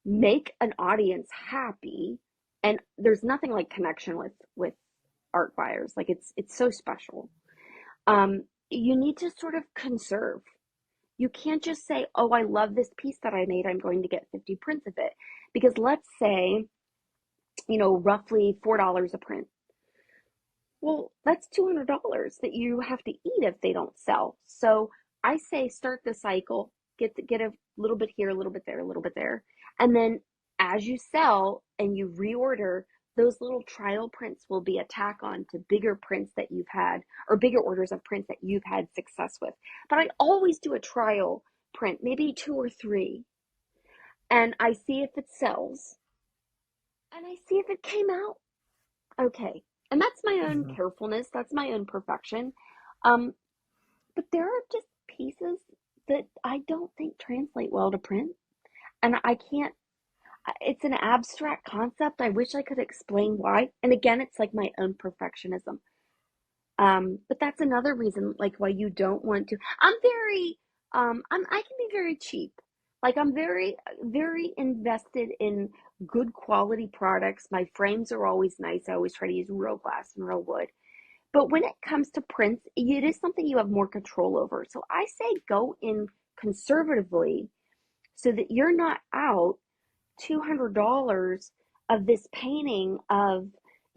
make an audience happy, and there's nothing like connection with art buyers. Like it's so special. You need to sort of conserve. You can't just say, oh, I love this piece that I made. I'm going to get 50 prints of it. Because let's say, roughly $4 a print. Well, that's $200 that you have to eat if they don't sell. So I say start the cycle, get a little bit here, a little bit there, a little bit there. And then as you sell and you reorder, those little trial prints will be a tack on to bigger prints that you've had, or bigger orders of prints that you've had success with. But I always do a trial print, maybe two or three, and I see if it sells, and I see if it came out okay. And that's my own Mhm. carefulness, that's my own perfection. Um, but there are just pieces that I don't think translate well to print, and I can't. It's an abstract concept. I wish I could explain why. And again, it's like my own perfectionism. But that's another reason, like why you don't want to. I can be very cheap. Like I'm very, very invested in good quality products. My frames are always nice. I always try to use real glass and real wood. But when it comes to prints, it is something you have more control over. So I say go in conservatively so that you're not out $200 of this painting of,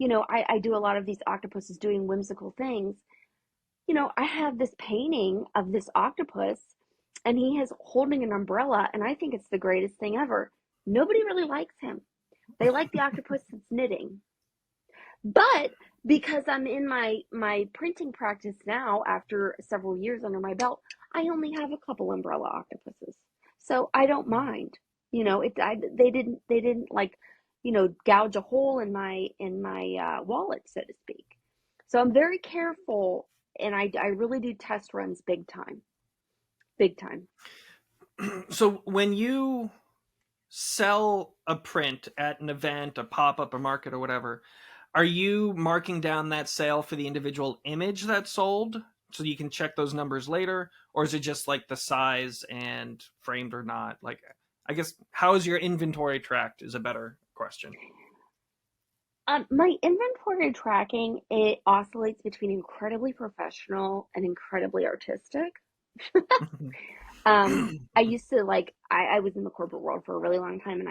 I do a lot of these octopuses doing whimsical things. I have this painting of this octopus and he is holding an umbrella, and I think it's the greatest thing ever. Nobody really likes him. They like the octopus that's knitting. But because I'm in my printing practice now after several years under my belt, I only have a couple umbrella octopuses. So I don't mind. They didn't like, gouge a hole in my wallet, so to speak. So I'm very careful, and I really do test runs big time. Big time. So when you sell a print at an event, a pop up, a market, or whatever, are you marking down that sale for the individual image that's sold so you can check those numbers later? Or is it just like the size and framed or not? Like, I guess, how is your inventory tracked is a better question. My inventory tracking, it oscillates between incredibly professional and incredibly artistic. I used to like I was in the corporate world for a really long time,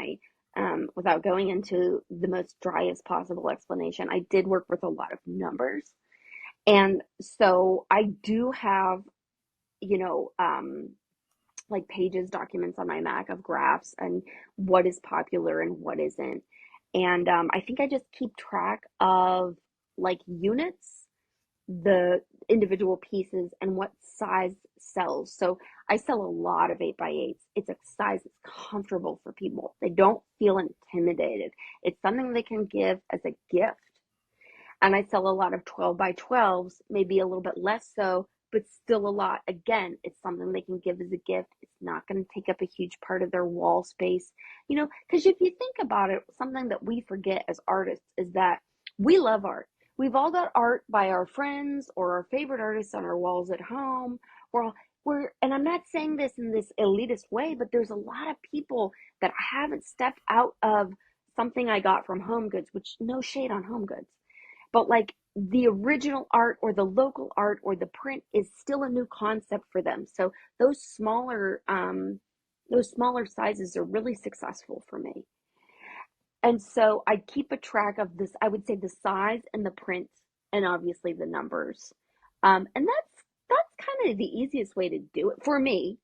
and without going into the most driest possible explanation, I did work with a lot of numbers. And so I do have, you know, um, like pages, documents on my Mac of graphs and what is popular and what isn't. And I think I just keep track of like units, the individual pieces, and what size sells. So I sell a lot of 8x8s. It's a size that's comfortable for people. They don't feel intimidated. It's something they can give as a gift. And I sell a lot of 12 by 12s, maybe a little bit less so, but still a lot. Again, it's something they can give as a gift. It's not going to take up a huge part of their wall space. Because if you think about it, something that we forget as artists is that we love art. We've all got art by our friends or our favorite artists on our walls at home. And I'm not saying this in this elitist way, but there's a lot of people that haven't stepped out of something I got from Home Goods, which no shade on Home Goods, but like the original art or the local art or the print is still a new concept for them. So those smaller sizes are really successful for me. And so I keep a track of this, I would say the size and the print and obviously the numbers. And that's kind of the easiest way to do it for me.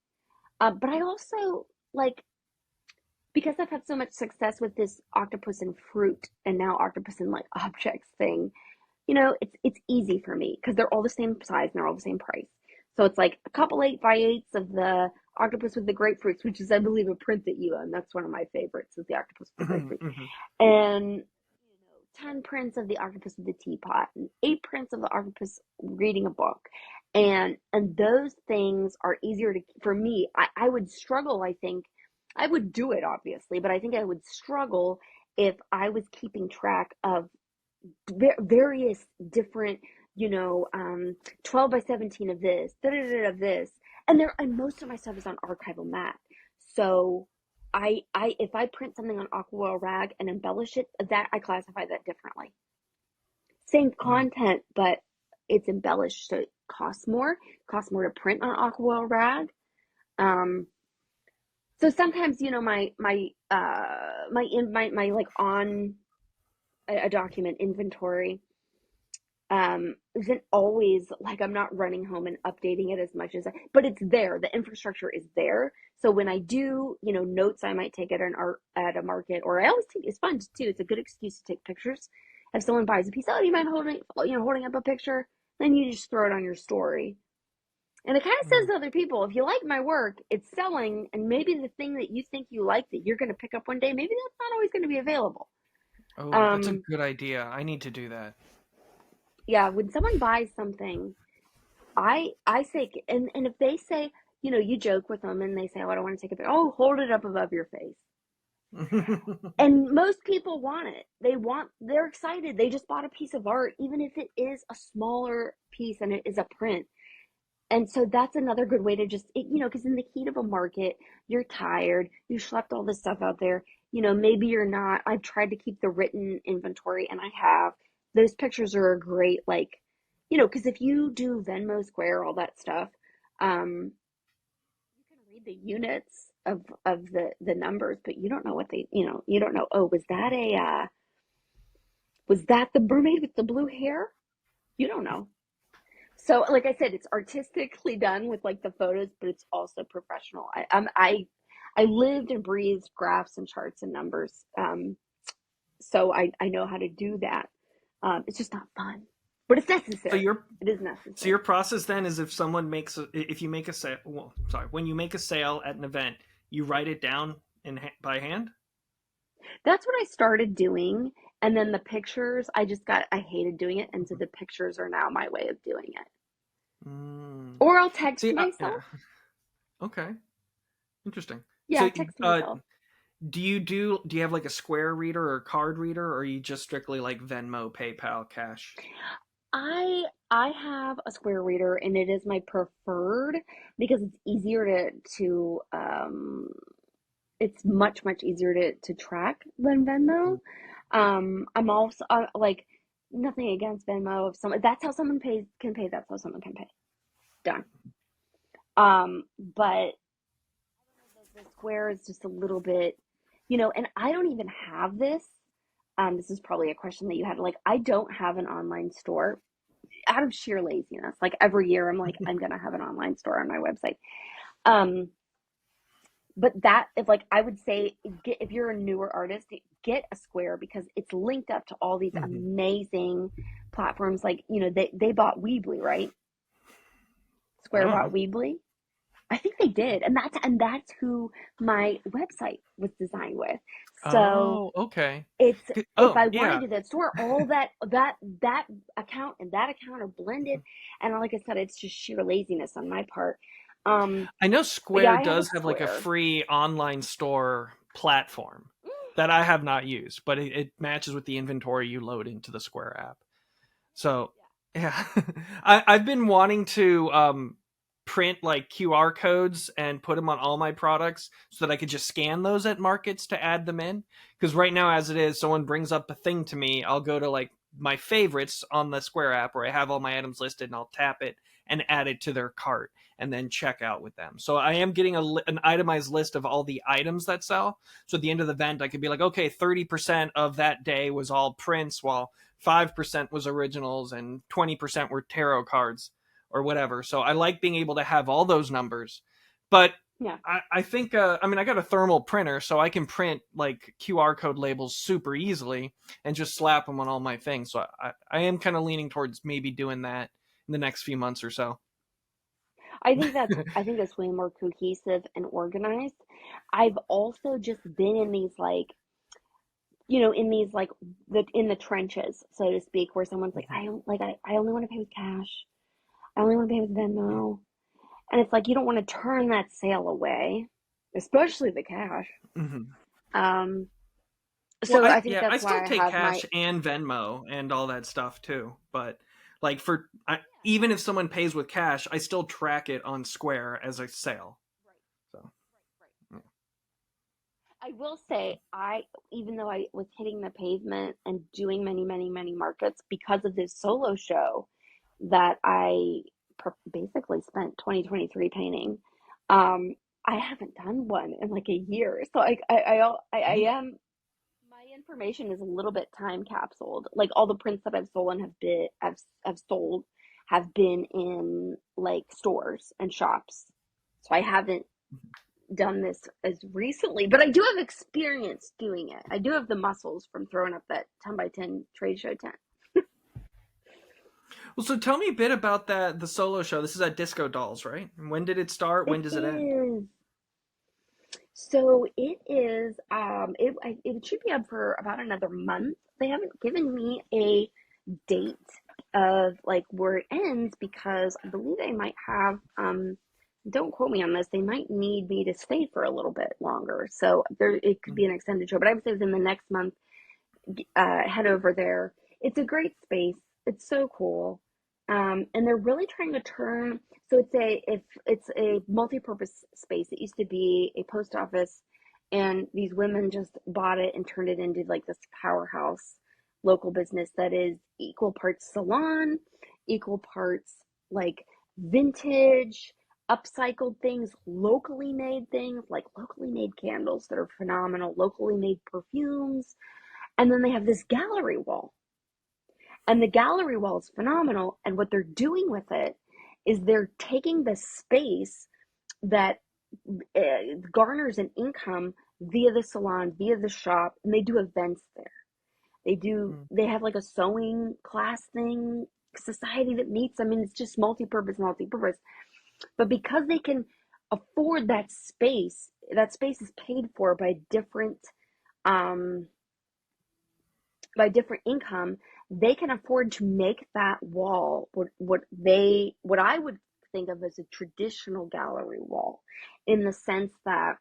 But I also like, because I've had so much success with this octopus and fruit and now octopus and like objects thing, it's easy for me because they're all the same size and they're all the same price. So it's like a couple 8x8s of the octopus with the grapefruits, which is, I believe, a print that you own. That's one of my favorites, is the octopus with the grapefruit. And 10 prints of the octopus with the teapot and 8 prints of the octopus reading a book. And those things are easier to, for me, I would struggle, I think. I would do it, obviously, but I think I would struggle if I was keeping track of various different, 12 by 17 of this, of this. And most of my stuff is on archival mat. So if I print something on aquarelle rag and embellish it, that I classify that differently. Same content, but it's embellished, so it costs more. It costs more to print on aquarelle rag. So sometimes, my like on a document inventory isn't always like, I'm not running home and updating it as much as but it's there. The infrastructure is there. So when I do, notes I might take at an art at a market, or I always take, it's fun too. It's a good excuse to take pictures. If someone buys a piece, oh, do you mind holding up a picture? Then you just throw it on your story. And it kind of says to other people, if you like my work, it's selling, and maybe the thing that you think you like that you're going to pick up one day, maybe that's not always going to be available. Oh, that's a good idea. I need to do that. Yeah, when someone buys something, I say, and if they say, you joke with them and they say, oh, I don't want to take a picture. Oh, hold it up above your face. And most people want it. They're excited. They just bought a piece of art, even if it is a smaller piece and it is a print. And so that's another good way to just, because in the heat of a market, you're tired, you schlepped all this stuff out there, maybe you're not. I've tried to keep the written inventory, and I have. Those pictures are a great, like, because if you do Venmo, Square, all that stuff, you can read the units of the numbers, but you don't know what you don't know, oh, was that the mermaid with the blue hair? You don't know. So, like I said, it's artistically done with like the photos, but it's also professional. I lived and breathed graphs and charts and numbers, so I know how to do that. It's just not fun, but it's So necessary. your It is so your necessary. process then is, if you make a sale, well, sorry, when you make a sale at an event, you write it down by hand. That's what I started doing, and then the pictures. I hated doing it, and so the pictures are now my way of doing it. Mm. Or I'll text See, myself. yeah, okay, interesting. Yeah, So, text myself. do you have like a Square reader or card reader, or are you just strictly like Venmo, PayPal, cash? I have a Square reader, and it is my preferred because it's easier to it's much easier to track than Venmo. I'm also like, nothing against Venmo. If someone, that's how someone can pay, that's how someone can pay. Done. But the Square is just a little bit, and I don't even have this. This is probably a question that you had. Like, I don't have an online store out of sheer laziness. Like every year, I'm like, I'm gonna have an online store on my website. Um, but that, if like, I would say, if you're a newer artist, get a Square because it's linked up to all these Mhm. amazing platforms. Like, they bought Weebly, right? Square bought Oh, Weebly. I think they did, and that's who my website was designed with. So oh, okay. it's, if Oh, I wanted yeah. to that store, all that account and that account are blended, and like I said, it's just sheer laziness on my part. I know But yeah, Square I have a does have like a Square. free online store platform that I have not used, but it matches with the inventory you load into the Square app. So yeah, I've been wanting to print like QR codes and put them on all my products so that I could just scan those at markets to add them in. Because right now, as it is, someone brings up a thing to me, I'll go to like my favorites on the Square app where I have all my items listed, and I'll tap it and add it to their cart and then check out with them. So I am getting an itemized list of all the items that sell. So at the end of the event, I could be like, okay, 30% of that day was all prints, while 5% was originals and 20% were tarot cards or whatever. So I like being able to have all those numbers. But Yeah. I think, I mean, I got a thermal printer, so I can print like QR code labels super easily and just slap them on all my things. So I am kind of leaning towards maybe doing that in the next few months or so. I think that's way more cohesive and organized. I've also just been in these like, in these like in the trenches, so to speak, where someone's like, I don't like I only want to pay with cash. I only want to pay with Venmo. And it's like you don't want to turn that sale away, especially the cash. Mm-hmm. Um, Well, so I think I that's still why I take have my cash and Venmo and all that stuff too. But like yeah. even if someone pays with cash, I still track it on Square as a sale. Right, So right. I will say, even though I was hitting the pavement and doing many, many, many markets because of this solo show that I basically spent 2023 painting, um, I haven't done one in like a year. So I yeah. am, my information is a little bit time capsuled. Like all the prints that I've stolen have sold have been in like stores and shops. So I haven't done this as recently, but I do have experience doing it. I do have the muscles from throwing up that 10 by 10 trade show tent. Well, so tell me a bit about the solo show. This is at Disco Dolls, right? When did it start? It When does it end? is. So it is, it should be up for about another month. They haven't given me a date of like where it ends because I believe they might have, don't quote me on this, they might need me to stay for a little bit longer. So there, it could be an extended show, but I would say within the next month, head over there. It's a great space. It's so cool. And they're really trying to turn, so it's a multi-purpose space. It used to be a post office, and these women just bought it and turned it into like this powerhouse local business that is equal parts salon, equal parts like vintage, upcycled things, locally made things, like locally made candles that are phenomenal, locally made perfumes, and then they have this gallery wall. And the gallery wall is phenomenal. And what they're doing with it is they're taking the space that garners an income via the salon, via the shop, and they do events there. They have like a sewing class thing, society that meets. I mean, it's just multi-purpose. But because they can afford that space is paid for um, by different income, they can afford to make that wall what I would think of as a traditional gallery wall, in the sense that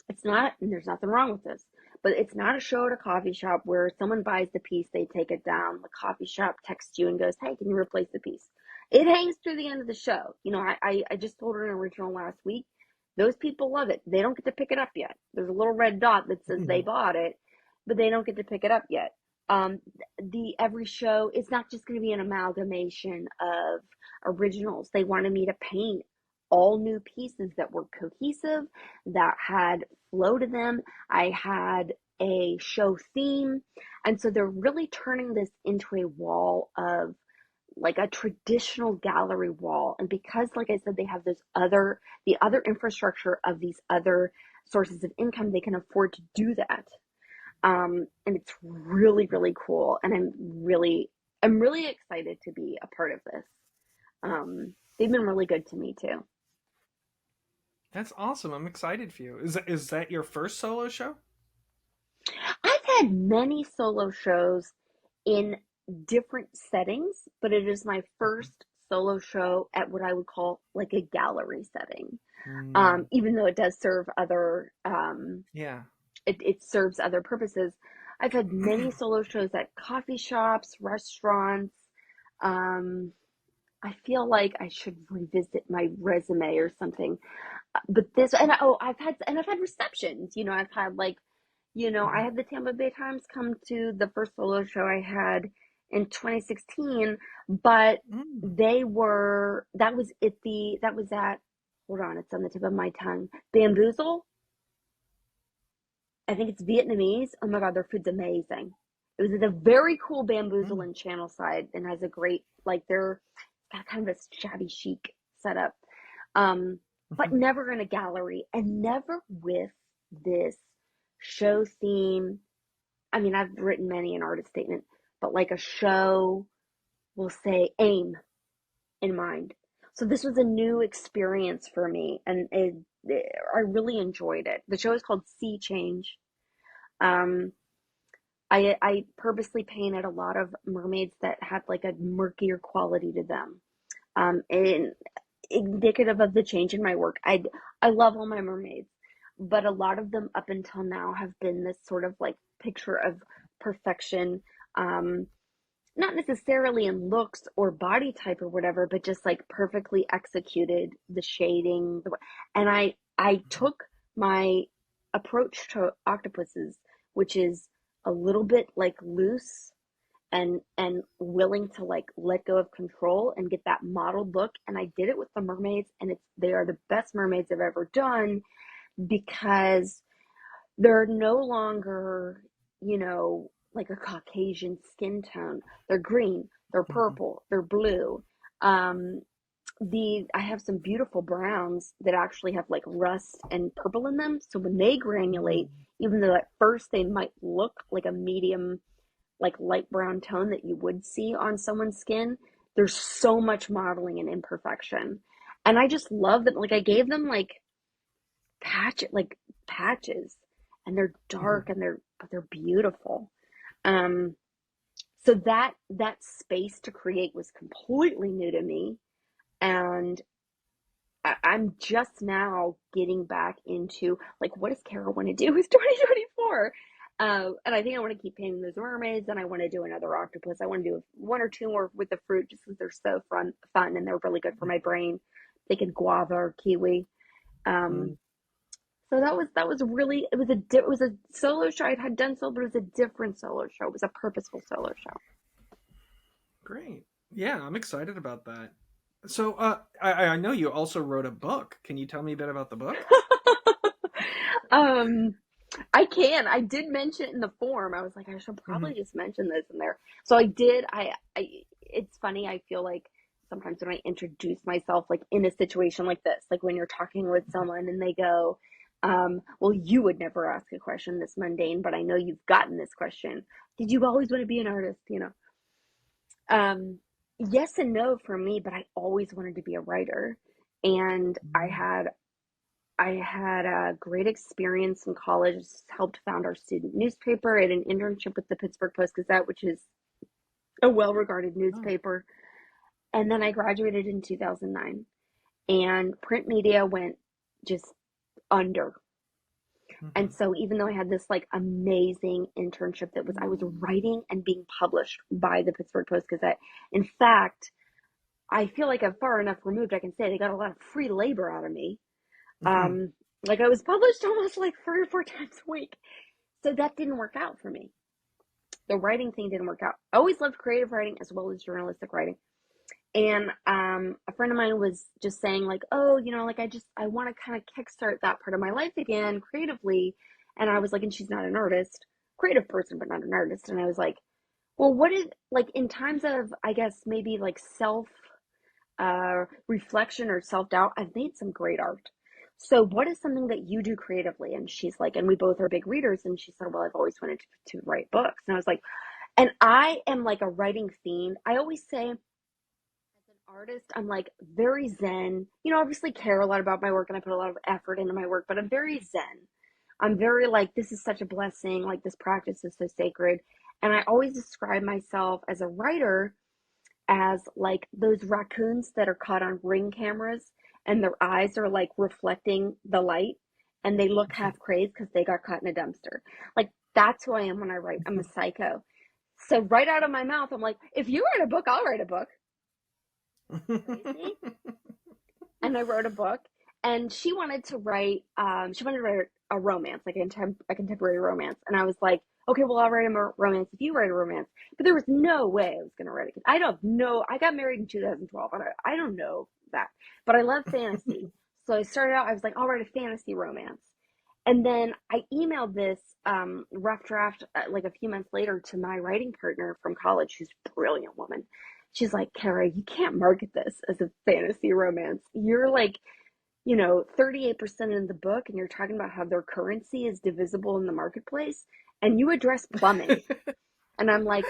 it's not, and there's nothing wrong with this, but it's not a show at a coffee shop where someone buys the piece, they take it down, the coffee shop texts you and goes, hey, can you replace the piece? It hangs through the end of the show. I just told her an original last week. Those people love it. They don't get to pick it up yet. There's a little red dot that says they Mm-hmm. bought it, but they don't get to pick it up yet. Um, the every show, it's not just going to be an amalgamation of originals. They wanted me to paint all new pieces that were cohesive, that had flow to them. I had a show theme. And so they're really turning this into a wall of like a traditional gallery wall. And because, like I said, they have the other infrastructure of these other sources of income, they can afford to do that. And it's really, really cool. And I'm really excited to be a part of this. They've been really good to me too. That's awesome. I'm excited for you. Is that your first solo show? I've had many solo shows in different settings, but it is my first solo show at what I would call like a gallery setting. Mm, Even though it does serve yeah. it serves other purposes. I've had many solo shows at coffee shops, restaurants. Um, I feel like I should revisit my resume or something. But this, and I've had receptions. I've had like, I Mhm. had the Tampa Bay Times come to the first solo show I had in 2016, but Mm. that was at, hold on, it's on the tip of my tongue. Bamboozle. I think it's Vietnamese. Oh my God, their food's amazing. It was at a very cool Bamboozle Mm. in Channelside and has a great, like, they're got kind of a shabby chic setup. Um, but Mhm. never in a gallery and never with this show theme. I mean, I've written many an artist statement, but like a show will say aim in mind. So this was a new experience for me, and I really enjoyed it. The show is called Sea Change. Um, I purposely painted a lot of mermaids that had like a murkier quality to them, and indicative of the change in my work. I love all my mermaids, but a lot of them up until now have been this sort of like picture of perfection. Um, Not necessarily in looks or body type or whatever, but just like perfectly executed the shading. And I took my approach to octopuses, which is a little bit like loose and willing to like let go of control and get that modeled look. And I did it with the mermaids, and they are the best mermaids I've ever done because they're no longer, like a Caucasian skin tone. They're green, they're Mhm. purple, they're blue. Um, I have some beautiful browns that actually have like rust and purple in them. So when they granulate, Mm. even though at first they might look like a medium, like light brown tone that you would see on someone's skin, there's so much modeling and imperfection. And I just love that. Like I gave them like patches, and they're Mhm. dark and they're beautiful. Um, so that space to create was completely new to me, and I'm just now getting back into like what does Kara want to do with 2024? And I think I want to keep painting those mermaids, and I want to do another octopus. I want to do one or two more with the fruit just because they're so fun and they're really good for my brain. Thinking guava or kiwi. Um, Mm. So that was really it was a solo show. I had done solo, but it was a different solo show. It was a purposeful solo show. Great. Yeah, I'm excited about that. So, I know you also wrote a book. Can you tell me a bit about the book? um, I can. I did mention it in the form. I was like, I should Hmm. probably just mention this in there. So I did. It's funny. I feel like sometimes when I introduce myself, like in a situation like this, like when you're talking with someone and they go, well, you would never ask a question this mundane, but I know you've gotten this question. Did you always want to be an artist? Yes and no for me, but I always wanted to be a writer. And I had a great experience in college, helped found our student newspaper. I had an internship with the Pittsburgh Post Gazette, which is a well-regarded Oh. newspaper. And then I graduated in 2009, and print media went just under. And Hmm. so even though I had this like amazing internship I was writing and being published by the Pittsburgh Post Gazette. In fact, I feel like I'm far enough removed. I can say they got a lot of free labor out of me. Hmm. Um, like I was published almost like 3 or 4 times a week. So that didn't work out for me. The writing thing didn't work out. I always loved creative writing as well as journalistic writing. And a friend of mine was just saying like, oh, like I want to kind of kickstart that part of my life again creatively. And I was like, and she's not an artist, creative person, but not an artist. And I was like, well, what is like in times of, I guess, maybe like self reflection or self doubt, I've made some great art. So, what is something that you do creatively? And she's like, and we both are big readers. And she said, well, I've always wanted to write books. And I was like, and I am like a writing fiend. I always say, as an artist, I'm like very zen. Obviously care a lot about my work and I put a lot of effort into my work, but I'm very zen. I'm very like, this is such a blessing. Like, this practice is so sacred. And I always describe myself as a writer as like those raccoons that are caught on ring cameras and their eyes are like reflecting the light and they look half crazed because they got caught in a dumpster. Like that's who I am when I write. I'm a psycho. So right out of my mouth, I'm like, if you write a book, I'll write a book. Crazy. And I wrote a book, and she wanted to write a romance, like a contemporary romance. And I was like, okay, well, I'll write a romance if you write a romance. But there was no way I was going to write it. I don't know. I got married in 2012. And I don't know that. But I love fantasy. So I started out, I was like, I'll write a fantasy romance. And then I emailed this rough draft like a few months later to my writing partner from college, who's a brilliant woman. She's like, Kara, you can't market this as a fantasy romance. You're like, 38% in the book, and you're talking about how their currency is divisible in the marketplace, and you address plumbing. And I'm like,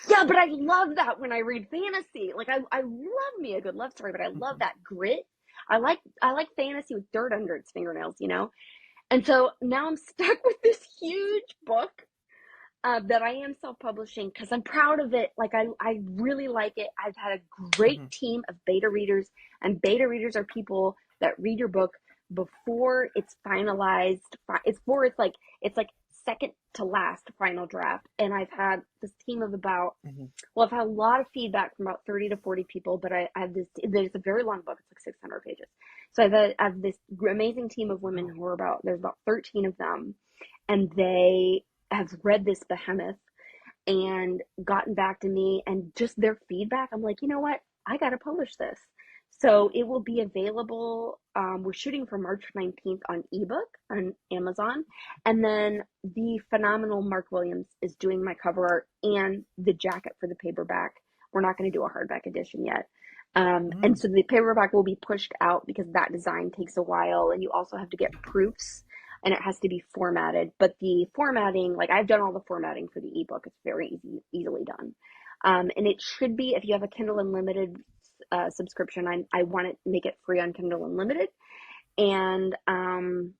yeah, but I love that when I read fantasy. Like I love me a good love story, but I love that grit. I like fantasy with dirt under its fingernails. And so now I'm stuck with this huge book that I am self-publishing because I'm proud of it. Like I really like it. I've had a great Mhm. team of beta readers, and beta readers are people that read your book before it's finalized. It's like second to last final draft. And I've had this team of Mhm. I've had a lot of feedback from about 30 to 40 people, but I have there's a very long book. It's like 600 pages. So I have this amazing team of women Wow. there's about 13 of them, and they have read this behemoth and gotten back to me, and just their feedback, I'm like, you know what? I got to publish this. So it will be available. We're shooting for March 19th on ebook on Amazon. And then the phenomenal Mark Williams is doing my cover art and the jacket for the paperback. We're not going to do a hardback edition yet. And Mm. so the paperback will be pushed out because that design takes a while, and you also have to get proofs, and it has to be formatted. But the formatting, like I've done all the formatting for the ebook, it's very easily done. And it should be, if you have a Kindle Unlimited subscription, I want to make it free on Kindle Unlimited. And I'm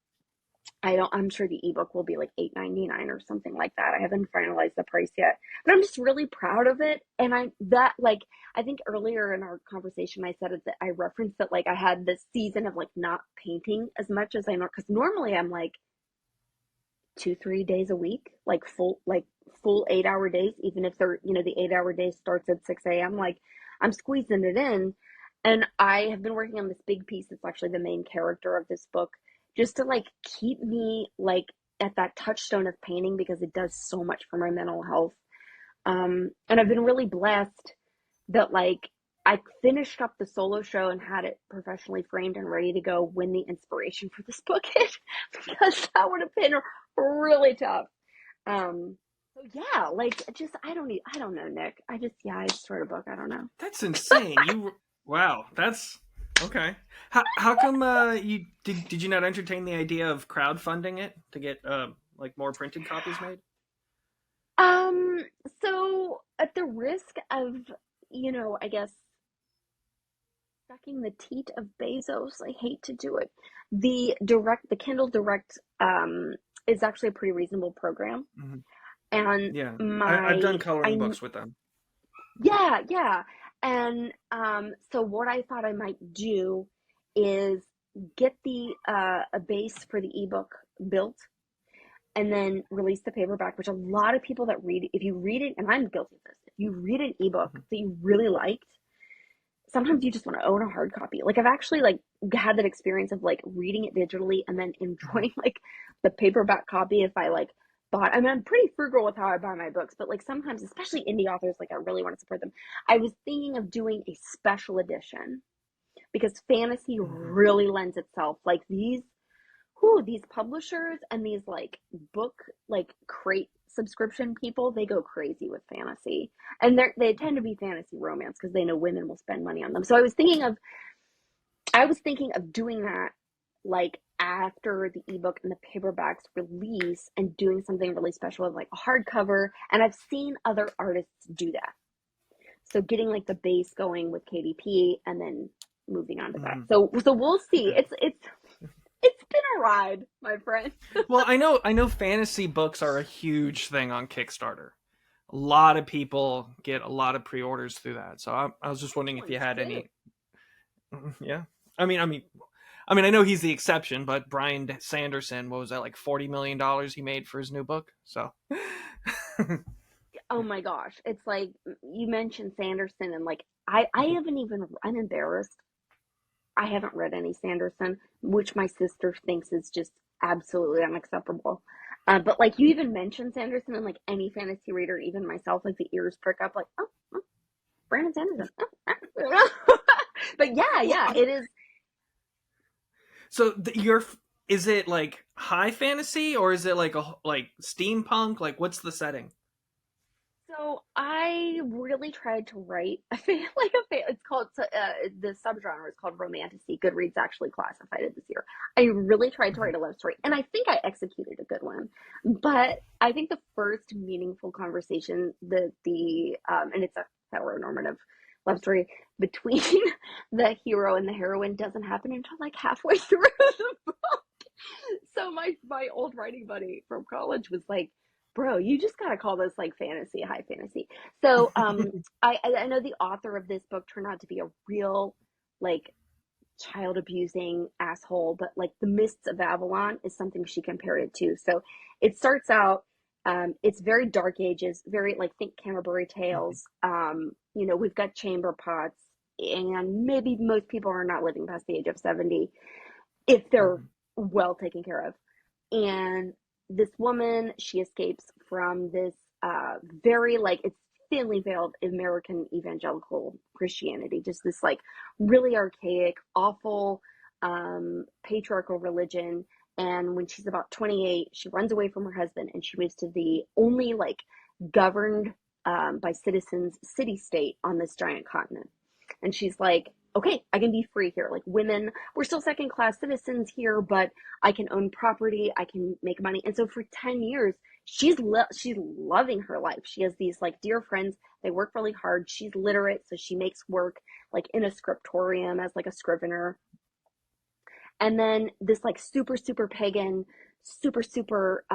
sure the ebook will be like $8.99 or something like that. I haven't finalized the price yet, but I'm just really proud of it. And I think earlier in our conversation, I said it, that I referenced that like I had this season of like not painting as much as I know, because normally I'm like 2-3 days a week, like full 8-hour days, even if they're, the 8-hour day starts at 6 a.m. Like I'm squeezing it in. And I have been working on this big piece that's actually the main character of this book, just to like keep me like at that touchstone of painting, because it does so much for my mental health. And I've been really blessed that like I finished up the solo show and had it professionally framed and ready to go when the inspiration for this book hit, because that would have been really tough. So yeah, like just I don't know, Nick. I just wrote a book. I don't know. That's insane. Wow. That's okay. How come did you not entertain the idea of crowdfunding it to get like more printed copies made? Um, so at the risk of, I guess sucking the teat of Bezos, I hate to do it. The Kindle Direct is actually a pretty reasonable program. Hmm. And Yeah, I've done coloring I books with them. yeah, yeah. And so what I thought I might do is get the a base for the ebook built, and then release the paperback, which a lot of people that read, if you read it, and I'm guilty of this, if you read an ebook Mhm. that you really liked, sometimes you just want to own a hard copy. Like I've actually like had that experience of like reading it digitally and then Mhm. enjoying like the paperback copy if I like bought. I mean, I'm pretty frugal with how I buy my books, but like sometimes, especially indie authors, like I really want to support them. I was thinking of doing a special edition because fantasy Mhm. really lends itself. Like these publishers and these like book like crate subscription people, they go crazy with fantasy, and they tend to be fantasy romance because they know women will spend money on them. So I was thinking of doing that like after the ebook and the paperbacks release, and doing something really special with like a hardcover. And I've seen other artists do that, so getting like the base going with KDP and then moving on to that. Mhm. So we'll see. Yeah. It's been a ride, my friend. Well, I know fantasy books are a huge thing on Kickstarter. A lot of people get a lot of pre-orders through that. So I was just Big wondering if you ones had too. any. Yeah. I mean, I know he's the exception, but Brian Sanderson, what was that, like $40 million he made for his new book? So, Oh my gosh. It's like you mentioned Sanderson, and like I haven't even, I'm embarrassed. I haven't read any Sanderson, which my sister thinks is just absolutely unacceptable. But like you even mentioned Sanderson, and like any fantasy reader, even myself, like the ears prick up, like, oh, Brandon Sanderson. But yeah, Well, yeah, it is. so your is it like high fantasy or is it like a like steampunk? Like what's the setting? So I really tried to write it's called the subgenre is called romantasy. Goodreads actually classified it this year. I really tried to write a love story, and I think I executed a good one. But I think the first meaningful conversation, the and it's a heteronormative love story between the hero and the heroine, doesn't happen until like halfway through the book. So my old writing buddy from college was like, "Bro, you just gotta call this like fantasy, high fantasy." So I know the author of this book turned out to be a real like child abusing asshole, but like the Mists of Avalon is something she compared it to. So it starts out. It's very dark ages, very like think Canterbury Tales. We've got chamber pots, and maybe most people are not living past the age of 70 if they're well taken care of. And this woman, she escapes from this very like it's thinly veiled American evangelical Christianity, just this like really archaic, awful patriarchal religion. And when she's about 28, she runs away from her husband and she moves to the only like governed by citizens city state on this giant continent. And she's like, okay, I can be free here. Like women, we're still second class citizens here, but I can own property, I can make money. And so for 10 years, she's loving her life. She has these like dear friends. They work really hard. She's literate, so she makes work like in a scriptorium as like a scrivener. And then this like super super pagan, super super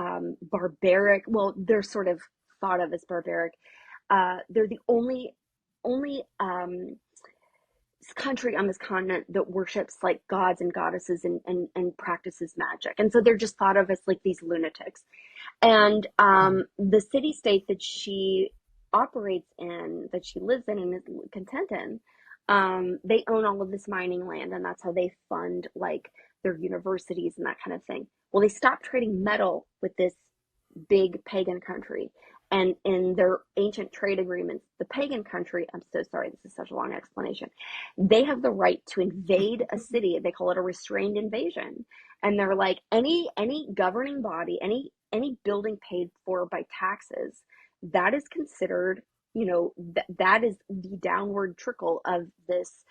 barbaric. Well, they're sort of thought of as barbaric. They're the only country on this continent that worships like gods and goddesses and practices magic. And so they're just thought of as like these lunatics. And the city state that she operates in, that she lives in and is content in, they own all of this mining land, and that's how they fund like their universities and that kind of thing. Well, they stopped trading metal with this big pagan country. And in their ancient trade agreements, the pagan country, I'm so sorry, this is such a long explanation. They have the right to invade a city. They call it a restrained invasion. And they're like, any governing body, any building paid for by taxes, that is considered, that is the downward trickle of this,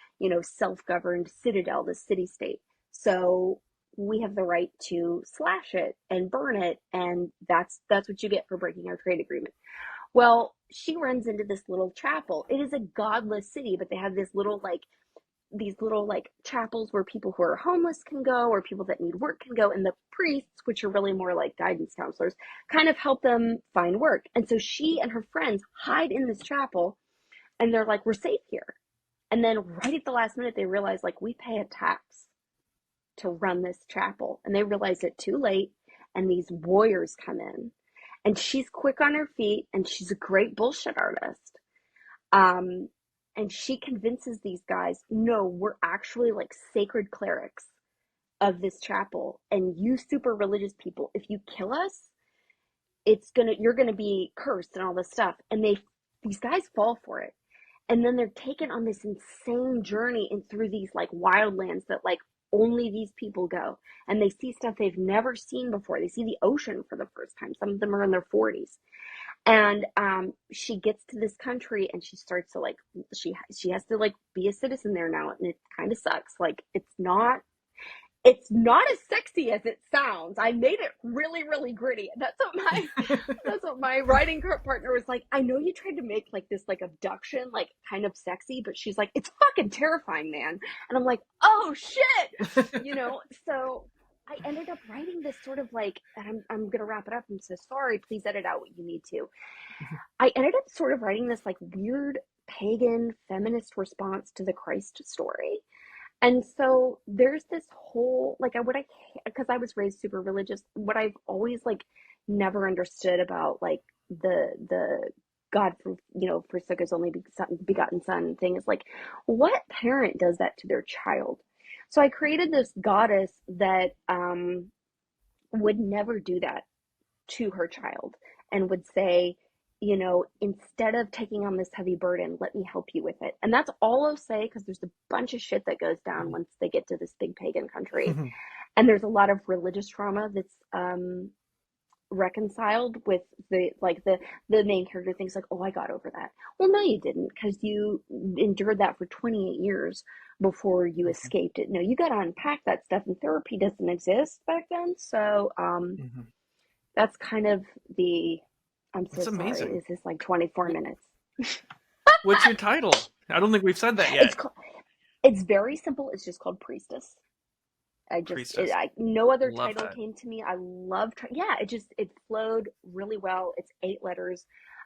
self-governed citadel, this city state. So we have the right to slash it and burn it, and that's what you get for breaking our trade agreement. Well, she runs into this little chapel. It is a godless city, but they have these little like chapels where people who are homeless can go, or people that need work can go, and the priests, which are really more like guidance counselors, kind of help them find work. And so she and her friends hide in this chapel, and they're like, we're safe here. And then right at the last minute, they realize like we pay a tax to run this chapel, and they realize it too late, and these warriors come in, and she's quick on her feet, and she's a great bullshit artist. um and she convinces these guys, no, we're actually like sacred clerics of this chapel, and you super religious people, if you kill us, you're gonna be cursed and all this stuff. And these guys fall for it, and then they're taken on this insane journey and through these like wildlands that like only these people go, and they see stuff they've never seen before. They see the ocean for the first time. Some of them are in their 40s. And she gets to this country, and she starts to like she has to like be a citizen there now, and it kind of sucks. Like it's not as sexy as it sounds. I made it really, really gritty. That's what my writing partner was like. I know you tried to make like this like abduction like kind of sexy, but she's like, it's fucking terrifying, man. And I'm like, oh shit, So I ended up writing this sort of like, and I'm gonna wrap it up. I'm so sorry. Please edit out what you need to. I ended up sort of writing this like weird pagan feminist response to the Christ story. And so there's this whole like because I was raised super religious, what I've always like never understood about like the God forsook his only begotten son thing is like, what parent does that to their child? So I created this goddess that would never do that to her child and would say, instead of taking on this heavy burden, let me help you with it. And that's all I'll say, because there's a bunch of shit that goes down once they get to this big pagan country. And there's a lot of religious trauma that's reconciled with the main character thinks like, oh, I got over that. Well, no, you didn't, because you endured that for 28 years before you escaped it. No, you got to unpack that stuff, and therapy doesn't exist back then. So that's kind of the, I'm so That's sorry, amazing. this is like 24 minutes. What's your title? I don't think we've said that yet. It's very simple. It's just called Priestess. Priestess. No other Love title that. came to me. I love, it flowed really well. It's 8 letters.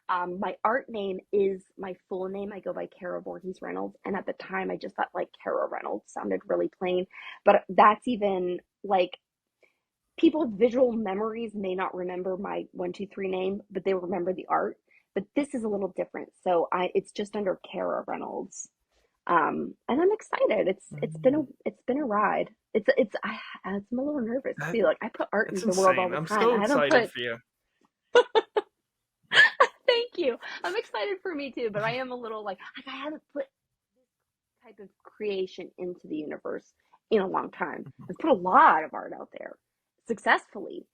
My art name is my full name. I go by Kara Voorhees Reynolds. And at the time, I just thought like Kara Reynolds sounded really plain. But that's even like, people with visual memories may not remember my 123 name, but they remember the art. But this is a little different. So it's just under Kara Reynolds. And I'm excited. It's been a ride. I'm a little nervous too. Like, I put art That's into the world all insane. the I'm time. so I haven't excited put. for you. Thank you. I'm excited for me too, but I am a little like I haven't put this type of creation into the universe in a long time. I've put a lot of art out there successfully,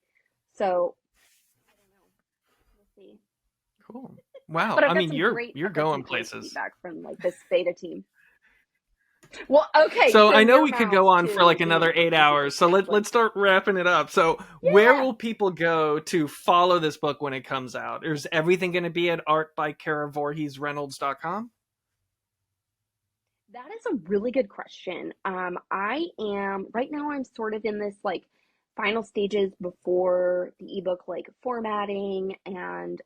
so I don't know. We'll see. Cool. Wow. But I mean, you're I've got some going great places. feedback from like this beta team. Well, okay, So so I know your we could mouth go on for too like is really another 8 important to hours. So this. let's start wrapping it up. So where Yeah, will people go to follow this book when it comes out? Is everything going to be at artbyKaraVoorheesReynolds.com? that is a really good question. I am right now. I'm sort of in this like final stages before the ebook, like formatting and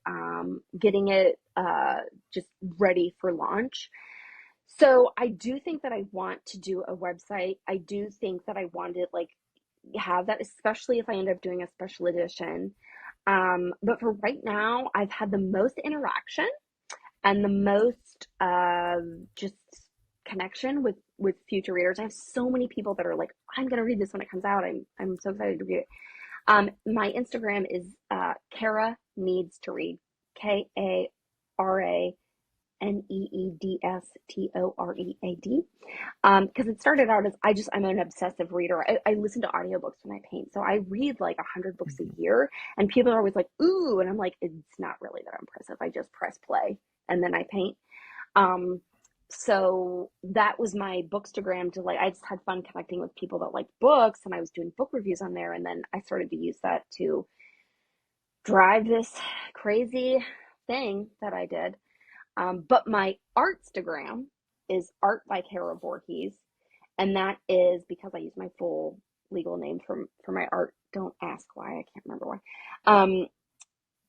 getting it just ready for launch. So I do think that I want to do a website. I do think that I want to like have that, especially if I end up doing a special edition. But for right now, I've had the most interaction and the most just connection with future readers. I have so many people that are like, I'm gonna read this when it comes out. I'm so excited to read it. My Instagram is Kara Needs to Read, KaraNeedstoread. Because it started out as I'm an obsessive reader. I listen to audiobooks when I paint, so I read like 100 books a year, and people are always like, ooh, and I'm like, it's not really that impressive. I just press play and then I paint. um so that was my bookstagram, to like, I just had fun connecting with people that like books, and I was doing book reviews on there, and then I started to use that to drive this crazy thing that I did. But my Artstagram is Art by Kara Voorhees, and that is because I use my full legal name for my art. Don't ask why, I can't remember why.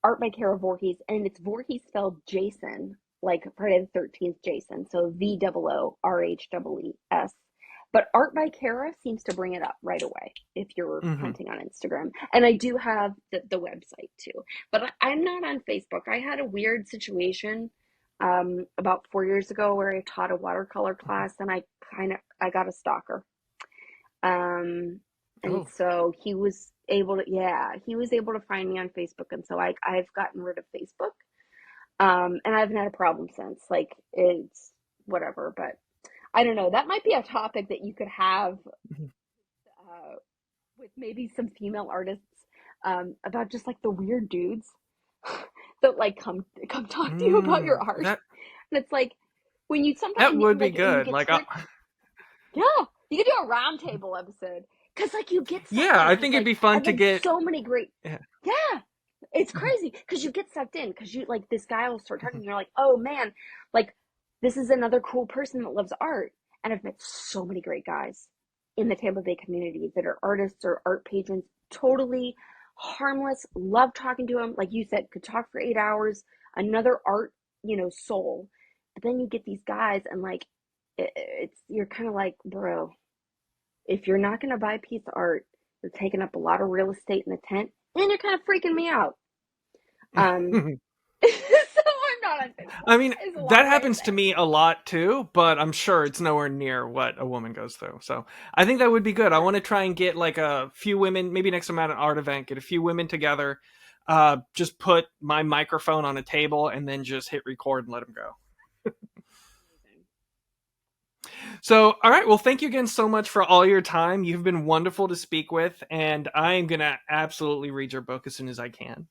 Art by Kara Voorhees, and it's Voorhees spelled Jason, like Friday the 13th Jason, so VOORHEES. But Art by Kara seems to bring it up right away if you're hunting on Instagram. And I do have the website too, but I'm not on Facebook. I had a weird situation about 4 years ago where I taught a watercolor class, and I got a stalker. And Oh. so he was able to find me on Facebook, and so I've gotten rid of Facebook. And I haven't had a problem since. Like, it's whatever, but I don't know. That might be a topic that you could have with maybe some female artists, about just like the weird dudes that like come talk to you about your art. That And it's like, when you sometimes that would be like, and you good. get Like, tricked. Yeah, you could do a roundtable episode, because like you get sucked yeah, in, I because think it'd like be fun I've to had get. so many great. Yeah. Yeah, it's crazy because you get sucked in, because you like, this guy will start talking, and you're like, oh man, like, this is another cool person that loves art. And I've met so many great guys in the Tampa Bay community that are artists or art patrons, totally harmless, love talking to them, like you said, could talk for 8 hours, another art, soul. But then you get these guys, and like, you're kind of like, bro, if you're not going to buy a piece of art, you're taking up a lot of real estate in the tent, and you're kind of freaking me out. So I'm not on Facebook, I mean, is a that long way of happens to saying. me a lot too, but I'm sure it's nowhere near what a woman goes through. So I think that would be good. I want to try and get like a few women, maybe next time at an art event, get a few women together, just put my microphone on a table and then just hit record and let them go. So, all right. Well, thank you again so much for all your time. You've been wonderful to speak with, and I am going to absolutely read your book as soon as I can.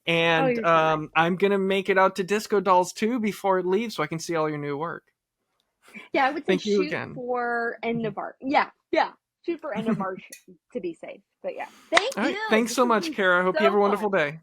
Oh, And you're so nice. I'm going to make it out to Disco Dolls too before it leaves so I can see all your new work. Yeah, I would say Thank you shoot again. for end of March. Yeah, yeah. Shoot for end of March to be safe. But yeah. Thank All right. you. Thanks This so has much, been Kara. I hope you have so a wonderful fun. day.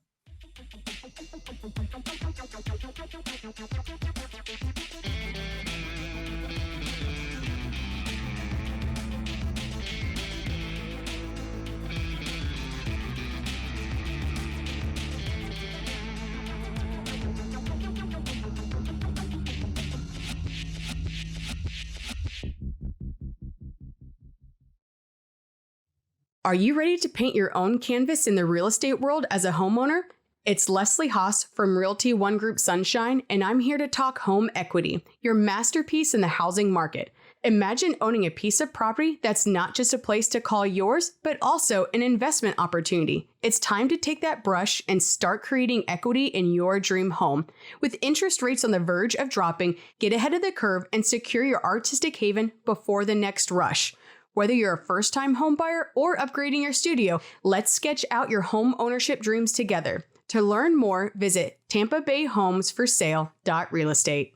Are you ready to paint your own canvas in the real estate world as a homeowner? It's Leslie Haas from Realty One Group Sunshine, and I'm here to talk home equity, your masterpiece in the housing market. Imagine owning a piece of property that's not just a place to call yours, but also an investment opportunity. It's time to take that brush and start creating equity in your dream home. With interest rates on the verge of dropping, get ahead of the curve and secure your artistic haven before the next rush. Whether you're a first-time homebuyer or upgrading your studio, let's sketch out your home ownership dreams together. To learn more, visit tampabayhomesforsale.realestate.